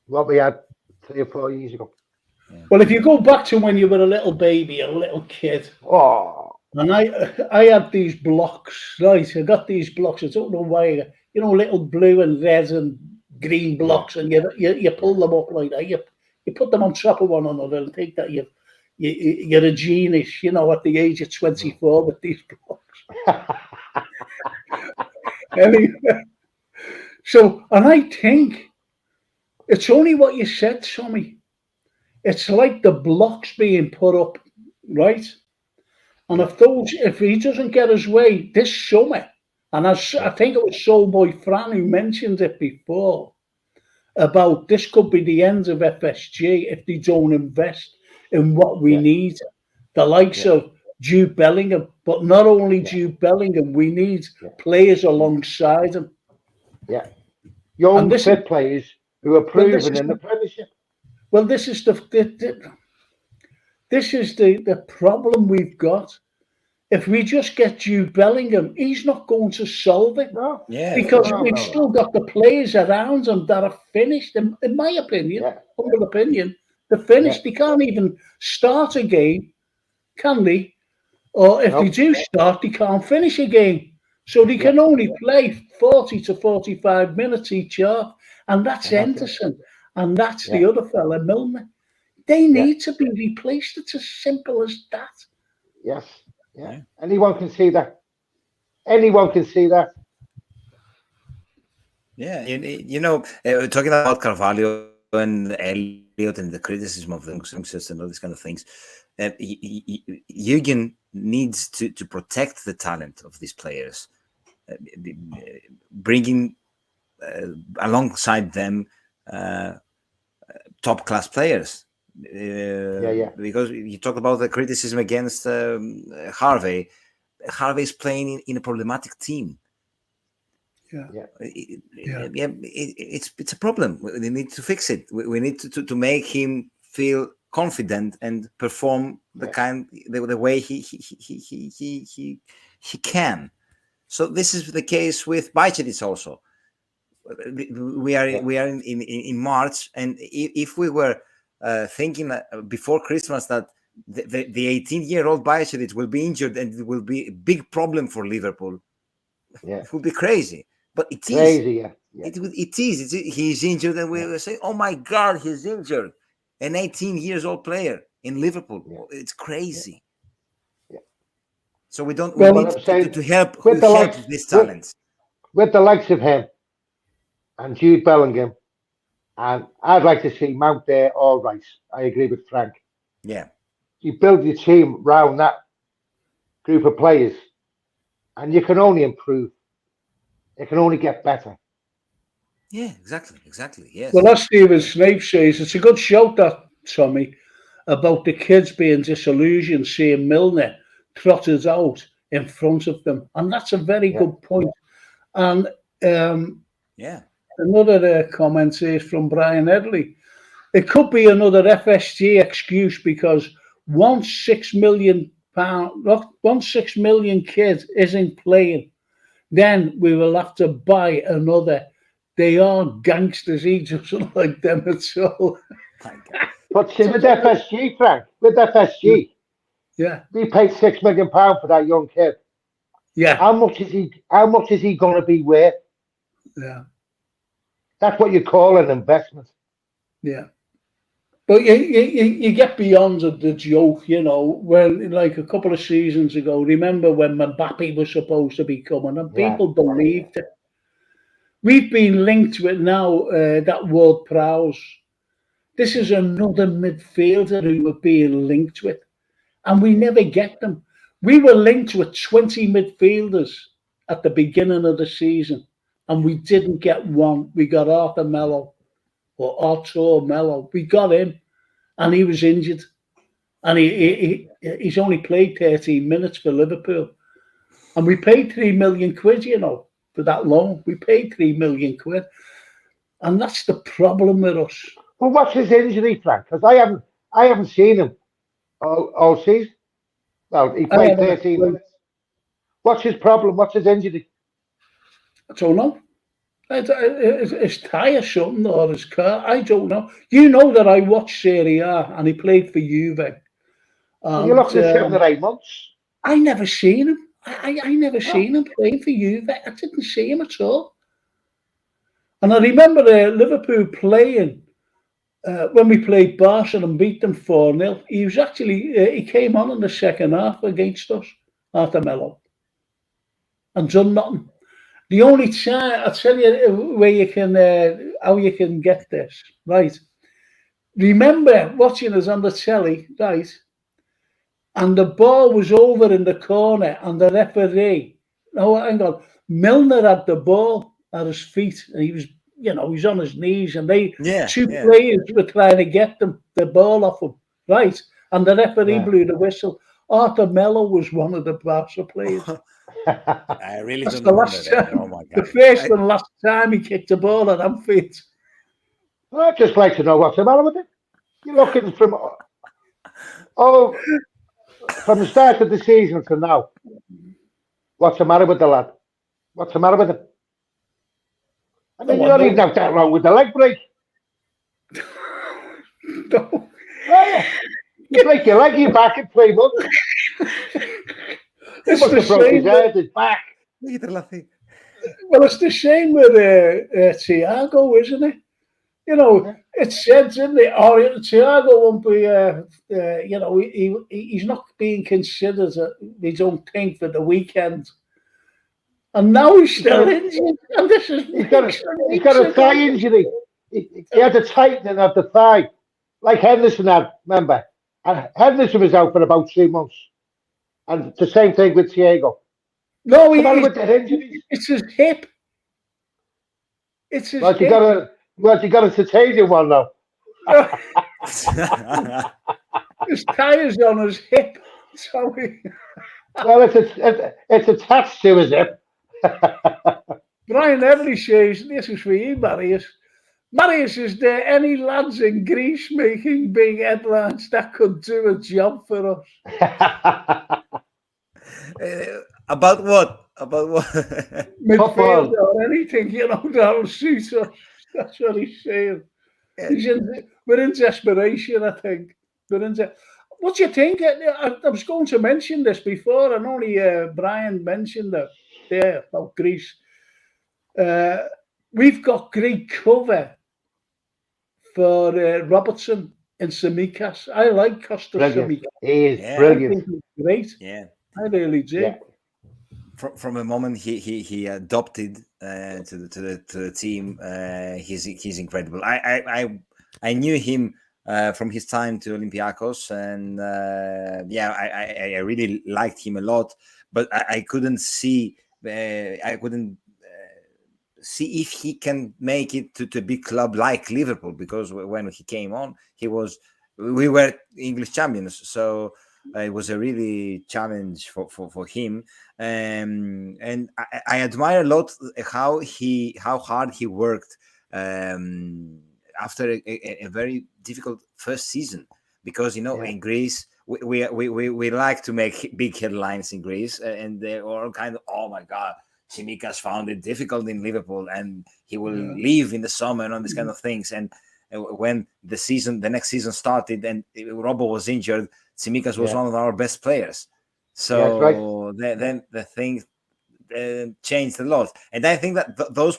S3: than what we had 3 or 4 years ago.
S1: Well, if you go back to when you were a little baby, a little kid, and I had these blocks, right? I got these blocks. I don't know why. Little blue and red and green blocks, and you pull them up like that. You put them on top of one another and think that you're a genius, at the age of 24 with these blocks. Anyway, and I think it's only what you said, Tommy. It's like the blocks being put up, right? And if he doesn't get his way this summer, and I think it was Soulboy Fran who mentioned it before, about this could be the end of FSG if they don't invest in what we need. The likes of Jude Bellingham, but not only Jude Bellingham, we need players alongside him.
S3: Yeah. Young, fit players who are proven in the Premiership.
S1: Well, this is the problem we've got. If we just get Jude Bellingham, he's not going to solve it.
S3: No.
S1: Because we've still got the players around him that are finished, in my opinion, humble opinion, they're finished. They can't even start a game, can they? Or if they do start, they can't finish a game. So they can only play 40 to 45 minutes each half. And that's Henderson. And that's the other fella, Milner. They need to be replaced. It's as simple as that.
S3: Yes. Yeah. Anyone can see that. Anyone can see that.
S2: Yeah. Talking about Carvalho and Ellie and the criticism of the youngsters and all these kind of things. Jürgen needs to protect the talent of these players, bringing alongside them top class players. Because you talk about the criticism against Harvey. Harvey is playing in a problematic team. It's a problem. We need to fix it. We need to make him feel confident and perform the way he can. So this is the case with Bajcetic also. We are in March, and if we were thinking before Christmas that the 18-year-old Bajcetic will be injured and it will be a big problem for Liverpool, it would be crazy. But it is.
S3: Crazy,
S2: It is. He's injured, and we will say, "Oh my God, he's injured." An 18-year-old player in Liverpool. It's crazy. So we don't. We need to help these talents
S3: with the likes of him and Jude Bellingham, and I'd like to see Mount there. All right, I agree with Frank.
S2: Yeah,
S3: you build your team around that group of players, and you can only improve. It can only get better.
S2: Yeah, exactly. Yes.
S1: Well, as Stephen Snape says, it's a good shout, that, Tommy, about the kids being disillusioned seeing Milner trotted out in front of them. And that's a very good point. And another comment is from Brian Edley. It could be another FSG excuse because one £6 million kid isn't playing. Then we will have to buy another. They are gangsters. He doesn't like them at all.
S3: But see, with FSG, Frank, we paid £6 million for that young kid.
S1: Yeah.
S3: How much is he going to be worth?
S1: Yeah.
S3: That's what you call an investment.
S1: Yeah. But you get beyond the joke, when like a couple of seasons ago, remember when Mbappe was supposed to be coming and people believed it. We've been linked with now that Ward Prowse. This is another midfielder who we're being linked with, and we never get them. We were linked with 20 midfielders at the beginning of the season, and we didn't get one. We got Arthur Melo. We got him, and he was injured, and he's only played 13 minutes for Liverpool, and we paid £3 million, for that loan. We paid £3 million, and that's the problem with us.
S3: Well, what's his injury, Frank? Because I haven't seen him all season. Well, he played 13 minutes. What's his problem? What's his injury?
S1: I don't know. His tie or something, or his car. I don't know. You know that I watched Serie A, and he played for Juve.
S3: You looked at 7 or 8 months.
S1: I never seen him. I never seen him playing for Juve. I didn't see him at all. And I remember Liverpool playing when we played Barca and beat them 4-0. He was actually he came on in the second half against us, Arthur Melo, and done nothing. The only time, I'll tell you where you can, how you can get this, right? Remember watching us on the telly, right? And the ball was over in the corner, and the referee, hang on, Milner had the ball at his feet, and he was, he's on his knees, and two players were trying to get the ball off him, right? And the referee blew the whistle. Arthur Melo was one of the Barca players.
S2: I really don't remember that. Oh my God!
S1: The first and last time he kicked the ball at Anfield.
S3: Well, I'd just like to know what's the matter with it. You're looking from the start of the season to now. What's the matter with the lad? What's the matter with him? I mean, you're not even out that long with the leg break.
S1: No.
S3: You break your leg, you're back in 3 months. He must have broke his head, his back.
S1: Well, it's the same with Thiago, isn't it? It's said, isn't it? Thiago won't be, he's not being considered, they don't think, for the weekend. And now he's still injured. And this is
S3: he's got a thigh injury. He had a tightening of the thigh. like Henderson had, remember? And Henderson was out for about 2 months. And the same thing with Thiago.
S1: No,
S3: What's the matter with their injuries?
S1: it's his hip. It's his
S3: Well,
S1: hip.
S3: you got a titanium one now.
S1: His tyres on his hip. So
S3: Well, it's attached to his hip.
S1: Brian Everly says, this is for you, Marius. Marius, is there any lads in Greece making big headlines that could do a job for us?
S2: About what? About what?
S1: Midfield or anything, that'll suit us. That's what he's saying. We're in desperation, I think. What do you think? I was going to mention this before, and only Brian mentioned it there about Greece. We've got great cover for Robertson and Tsimikas. I like Costa Tsimikas.
S3: He is brilliant.
S1: Great.
S2: Yeah,
S1: I really do.
S3: Yeah.
S2: From the moment he adopted to the team, he's incredible. I knew him from his time to Olympiacos, and I really liked him a lot. But I couldn't see see if he can make it to a big club like Liverpool, because when he came on, we were English champions, so it was a really challenge for him. And I admire a lot how hard he worked after a very difficult first season, because in Greece we like to make big headlines in Greece, and they're all kind of, oh my God, Tsimikas found it difficult in Liverpool and he will leave in the summer and all these kind of things. And when the next season started and Robbo was injured, Tsimikas was one of our best players. So then the thing changed a lot. And I think that those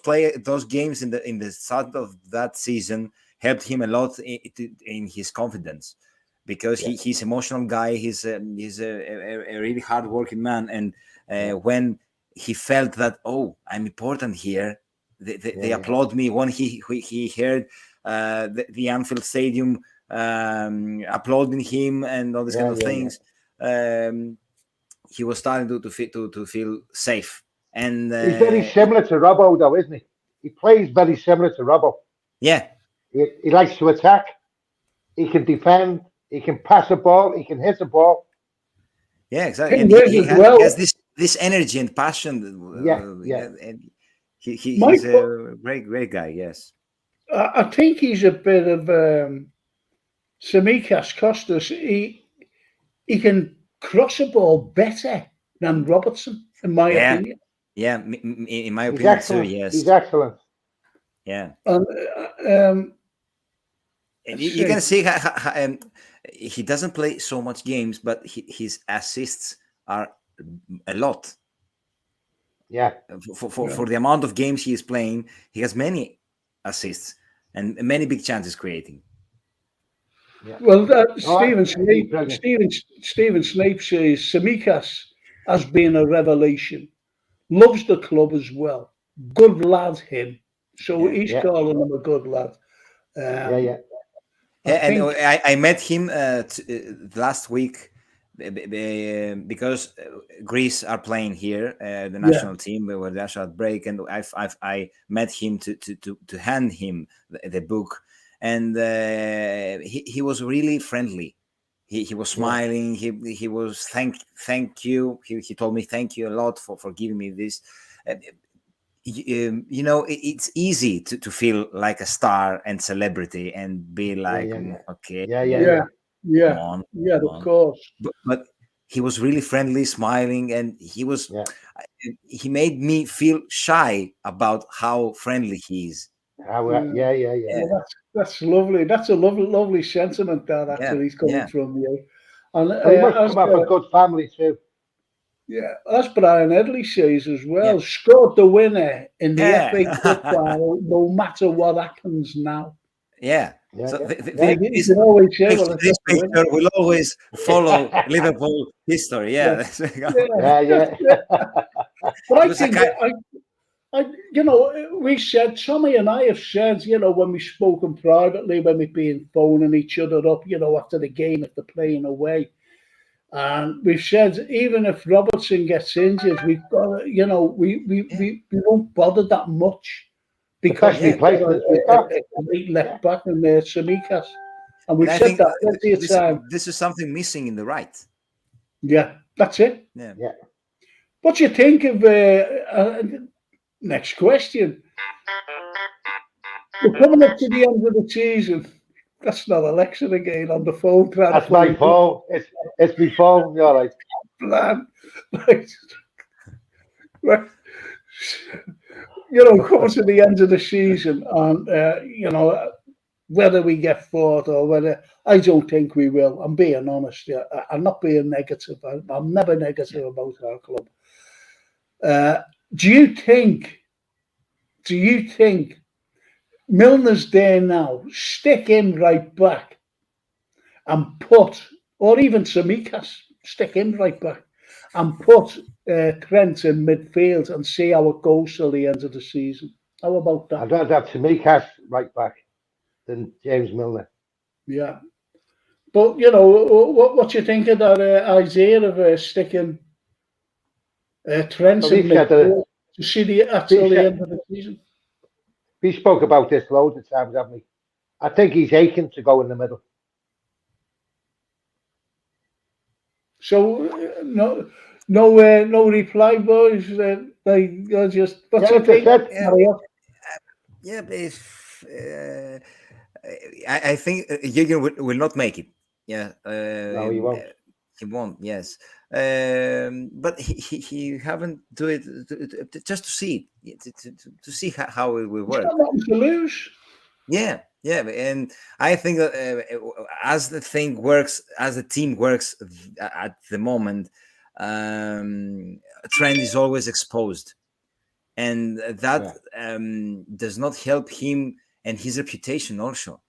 S2: games in the start of that season helped him a lot in his confidence, because he's an emotional guy. He's a really hard-working man. And when he felt that, oh, I'm important here, they applaud me. When he heard the Anfield Stadium applauding him and all these kind of things, he was starting to feel safe. And
S3: he's very similar to Robbo, though, isn't he? He plays very similar to Robbo.
S2: Yeah,
S3: he likes to attack. He can defend. He can pass a ball. He can hit a ball.
S2: Yeah, exactly. And he has this energy and passion. And he's a great guy. Yes,
S1: I think he's a bit of Tsimikas, Costas. He can cross a ball better than Robertson, in my opinion.
S2: Yeah, in my opinion too. Yes,
S3: he's excellent.
S2: Yeah,
S1: and
S2: you can see how he doesn't play so much games, but his assists are a lot.
S3: Yeah,
S2: for the amount of games he is playing, he has many assists and many big chances creating.
S1: Yeah. Well, Stephen Snape says Tsimikas has been a revelation. Loves the club as well. Good lad, him. So he's calling him a good lad.
S2: I met him last week because Greece are playing here, the national team. We were national break, and I met him to hand him the book, and he was really friendly. He was smiling. He was thank you. He told me thank you a lot for giving me this. It's easy to feel like a star and celebrity and be like,
S1: of course.
S2: But he was really friendly, smiling, and he made me feel shy about how friendly he is.
S1: That's lovely. That's a lovely sentiment that actually is coming from you. And
S3: he must come up a good family too.
S1: Yeah, as Brian Edley says as well, scored the winner in the FA Cup final, no matter what happens now.
S2: So this picture will always follow Liverpool history.
S1: But we said, Tommy and I have said, when we've spoken privately, when we've been phoning each other up, after the game, if they're playing away. And we've said, even if Robertson gets injured, we've got to, we won't bother that much because we've got a great left back in there, Samikas. And we've said that plenty of time.
S2: This is something missing in the right.
S1: Yeah, that's it.
S2: Yeah.
S1: What do you think of next question? We're coming up to the end of the season. That's not Alexa again on the phone.
S3: That's my phone. It's my phone. You're right.
S1: Plan. Right. Coming to the end of the season, and whether we get fourth or whether, I don't think we will. I'm being honest. I'm not being negative. I'm never negative about our club. Do you think Milner's there now? Stick him right back and put, or even Samikas, stick him right back and put Trent in midfield and see how it goes till the end of the season. How about that?
S3: I'd rather have Samikas right back than James Milner.
S1: Yeah. But, what do you think of that idea of sticking Trent in midfield to see the end of the season?
S3: We spoke about this loads of times, haven't we? I think he's aching to go in the middle.
S1: So no reply, boys. Just what's your take?
S2: I think Jürgen will not make it. Yeah.
S3: No, he won't.
S2: He won't. Yes. But he haven't do it just to see it, to see how it will work.
S1: Nothing to lose.
S2: Yeah, and I think that as the team works at the moment, Trent is always exposed, and that does not help him and his reputation also.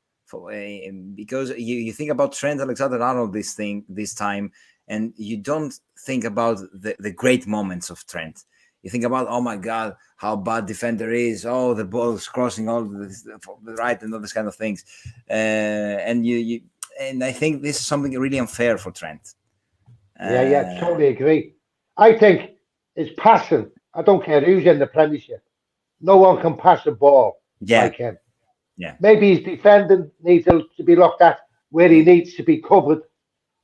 S2: Because you think about Trent Alexander-Arnold this time. And you don't think about the great moments of Trent. You think about, oh my God, how bad defender is. Oh, the ball's crossing all the right and all these kind of things. And I think this is something really unfair for Trent.
S3: Totally agree. I think it's passing. I don't care who's in the Premiership. No one can pass a ball like him.
S2: Yeah.
S3: Maybe his defending needs to be looked at where he needs to be covered.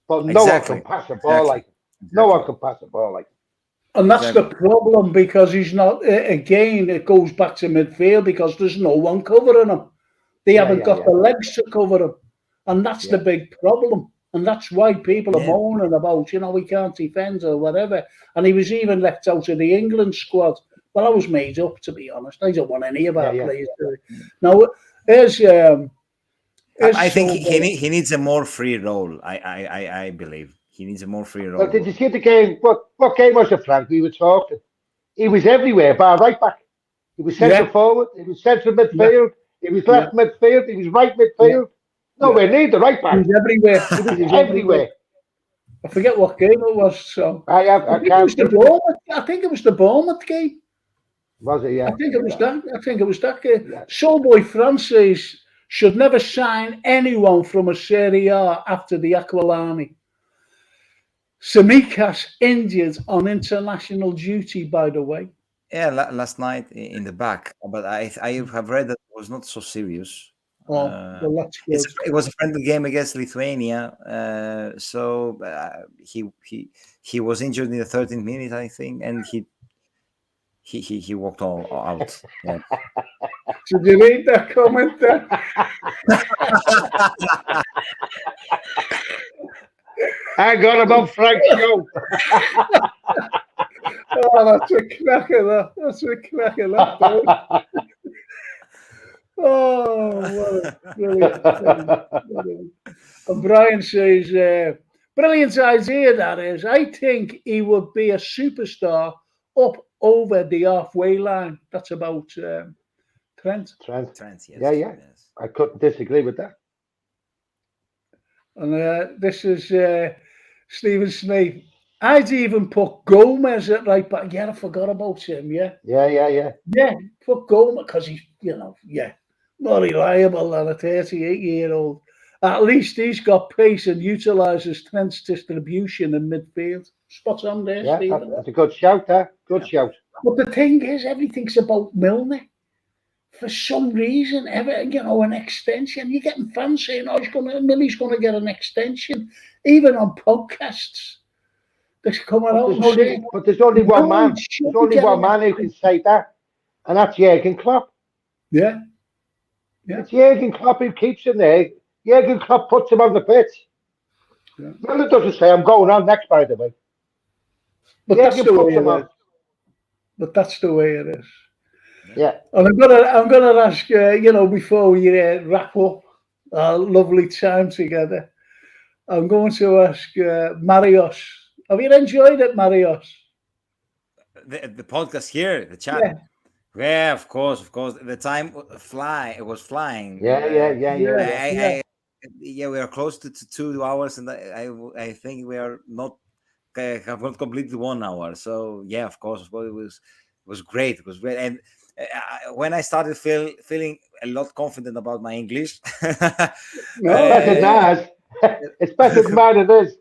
S3: But no one can pass a ball like him. No one can pass a ball like him.
S1: And that's the problem, because he's not, again, it goes back to midfield because there's no one covering him. They haven't got the legs to cover him. And that's the big problem. And that's why people are moaning about, we can't defend or whatever. And he was even left out of the England squad. Well, I was made up, to be honest. I don't want any of our players to. Now, here's...
S2: I think he needs a more free role. I believe he needs a more free role.
S3: Well, did you see the game? What game was it, Frank? We were talking. He was everywhere, bar right back. He was centre forward. He was central midfield. He was left midfield. He was right midfield. Nowhere near the right back.
S1: He was everywhere.
S3: He was everywhere.
S1: I forget what game it was. So I think it was the Bournemouth game.
S3: Was it? Yeah.
S1: I think it was that game. Yeah. Showboy Francis should never sign anyone from a Serie A after the Aquilani. Samikas injured on international duty, by the way.
S2: Yeah, last night in the back. But I have read that it was not so serious.
S1: Well, that's good.
S2: It was a friendly game against Lithuania. So he was injured in the 13th minute, I think, and he walked all out. Yeah.
S1: Did you read that comment there?
S3: I got about Frank's show.
S1: That's a cracker, that. Oh, what a brilliant. And Brian says, brilliant idea, that is. I think he would be a superstar up over the halfway line. That's about Trent.
S3: Trent, yes. Yeah.
S2: Yes.
S3: I couldn't disagree with that.
S1: And this is Stephen Smith. I'd even put Gomez at right back. Yeah, I forgot about him. Yeah,
S3: Yeah.
S1: put Gomez because he's, more reliable than a 38-year-old. At least he's got pace and utilises Trent's distribution in midfield. Spot on there,
S3: Yeah,
S1: Stephen.
S3: that's a good shout, there. Good shout.
S1: But the thing is, everything's about Milner. For some reason, an extension. You're getting fans saying, "Oh, Millie's going to get an extension," even on podcasts. They're coming out and saying,
S3: But there's only one man.
S1: should
S3: There's only
S1: get
S3: one
S1: an
S3: man who can say that, and that's Jurgen Klopp.
S1: Yeah.
S3: It's Jurgen Klopp who keeps him there. Jurgen Klopp puts him on the pitch.
S1: Yeah.
S3: Miller doesn't say, "I'm going on next," by the way.
S1: But
S3: Jurgen puts him on.
S1: But that's the way it is.
S3: Yeah.
S1: And I'm gonna ask before we wrap up our lovely time together, I'm going to ask Marios. Have you enjoyed it, Marios?
S2: The podcast here, the chat. Yeah, of course. The time it was flying.
S3: Yeah.
S2: We are close to 2 hours, and I think we are not have not completed 1 hour. So yeah, of course, it was great. It was great, and when I started feeling a lot confident about my English,
S3: It's better than mine. It is.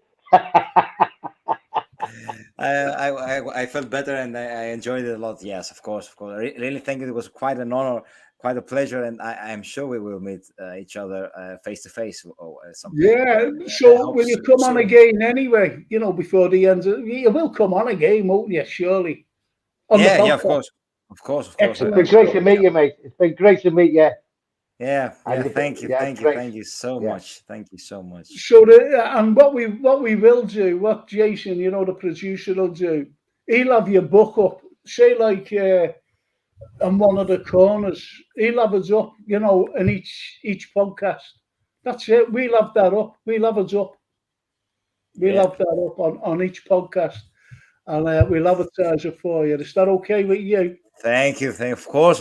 S2: I felt better and I enjoyed it a lot. Yes, of course. I really think it was quite an honor, quite a pleasure, and I'm sure we will meet each other face to face or something.
S1: Yeah. So will you come on again anyway? Before the end, you will come on again, won't you? Surely.
S2: Yeah, of course.
S3: It's been great to meet you, mate. It's been great to meet you.
S2: Yeah. Thank you so much. Thank you so much.
S1: So, and what we will do, what Jason, the producer, will do, he'll have your book up, say like on one of the corners. He'll have us up, in each podcast. That's it. We'll have that up. We'll have us up. We'll have that up on each podcast, and we'll advertise it for you. Is that okay with you?
S2: Thank you. Of course.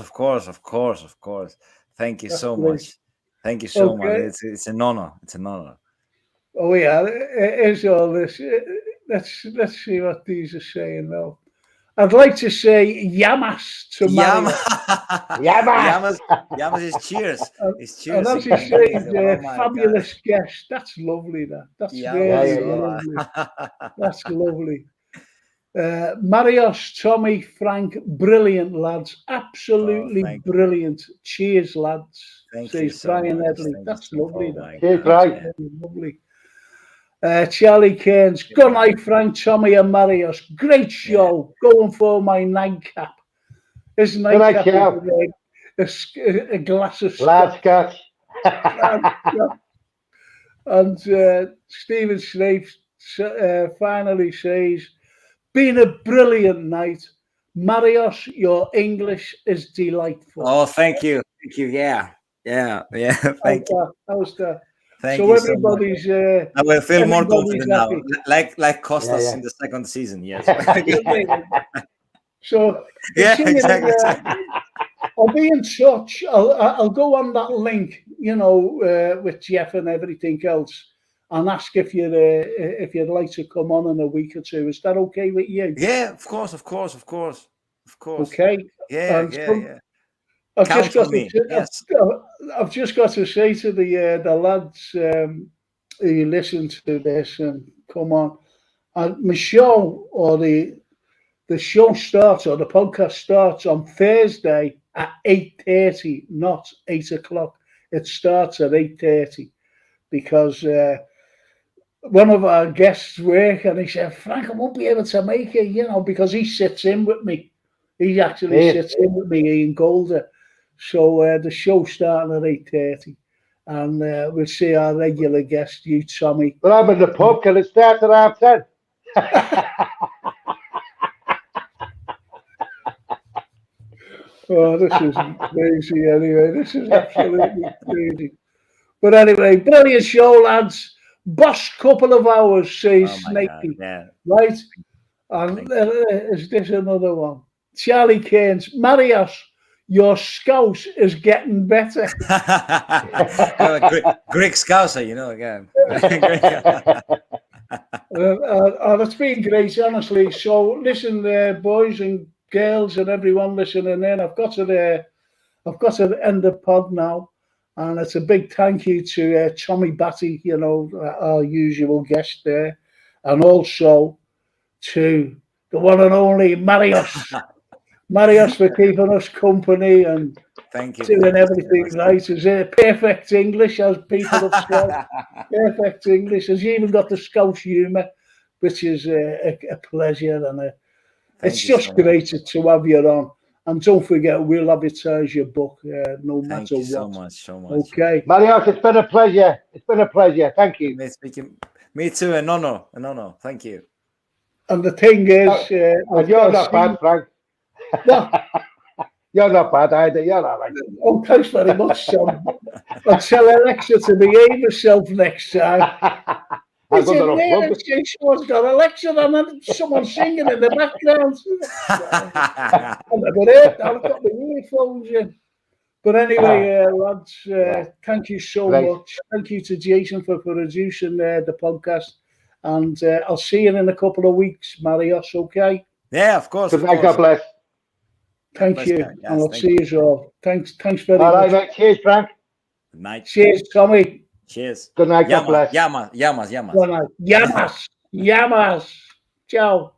S2: Thank you so much. Thank you so much. It's an honor.
S1: Oh yeah, it is all this. Let's see what these are saying now. I'd like to say Yamas to Mario.
S2: Yamas is cheers. It's cheers.
S1: And as he said, fabulous guest. That's lovely. That's really lovely. That's lovely. Marios, Tommy, Frank, brilliant lads, absolutely brilliant. Cheers, lads.
S2: Thank
S1: says
S2: you so
S1: Brian
S2: much.
S1: Edley. That's lovely.
S3: Cheers, Brian.
S1: Lovely. Charlie Cairns, good night, Frank, Tommy, and Marios. Great show. Going for my nightcap. His nightcap is a glass of
S3: scotch.
S1: And Stephen Snape finally says, been a brilliant night. Marios, your English is delightful.
S2: Oh, thank you. Yeah. Thank you.
S1: How's that?
S2: Thank
S1: so
S2: you
S1: everybody's.
S2: So I will feel more confident now, like Costas in the second season. Yes.
S1: So
S2: exactly.
S1: I'll be in touch. I'll go on that link, with Jeff and everything else, and ask if you'd like to come on in a week or two. Is that okay with you?
S2: Yeah, of course.
S1: Okay.
S2: Yeah.
S1: I've just got to say to the lads who listen to this and come on, and my show or the show starts or the podcast starts on Thursday at 8:30, not 8 o'clock. It starts at 8:30 because one of our guests work and he said, Frank, I won't be able to make it, because he sits in with me. He actually sits in with me, Ian Golder. So the show starting at 8:30, and we'll see our regular guest, you, Tommy.
S3: But I'm in the pub. Can it start at 10:30?
S1: Oh, this is crazy anyway. This is absolutely crazy. But anyway, brilliant show, lads. Boss couple of hours, says Snakey. Right? And is this another one? Charlie Cairns. Marios, your scouse is getting better.
S2: Greek scouser, again.
S1: It's been great, honestly. So listen, boys and girls and everyone listening in, I've got to end the pod now, and it's a big thank you to Tommy Batty, our usual guest there, and also to the one and only Marius for keeping us company and
S2: Thank you.
S1: doing everything right. Is it perfect English, as people have said? Perfect English. Has even got the Scouse humour, which is a pleasure, and it's just great to have you on. And don't forget, we'll advertise your book no matter
S2: Thank you
S1: what.
S2: so much.
S1: Okay.
S3: Marius, it's been a pleasure. It's been a pleasure. Thank you.
S2: Me too. An honor. Thank you.
S1: And the thing is...
S3: and you're not bad, Frank.
S1: No.
S3: You're not bad either. You're all right.
S1: Oh, thanks very much, Tom. I'll tell Alexa to behave herself next time. It's in there, she's got Alexa and someone singing in the background. I've never heard that. I've got my earphones in. But anyway, lads, thank you so much. Thank you to Jason for producing the podcast. And I'll see you in a couple of weeks, Marius, okay?
S2: Yeah, of course.
S3: God bless.
S1: Thank you. And I'll see you all. Thanks very much.
S3: All right, mate. Cheers, Frank.
S2: Good night.
S1: Cheers, Tommy.
S2: Cheers.
S3: Good night. God bless.
S2: Llamas.
S1: Good night. Llamas. Ciao.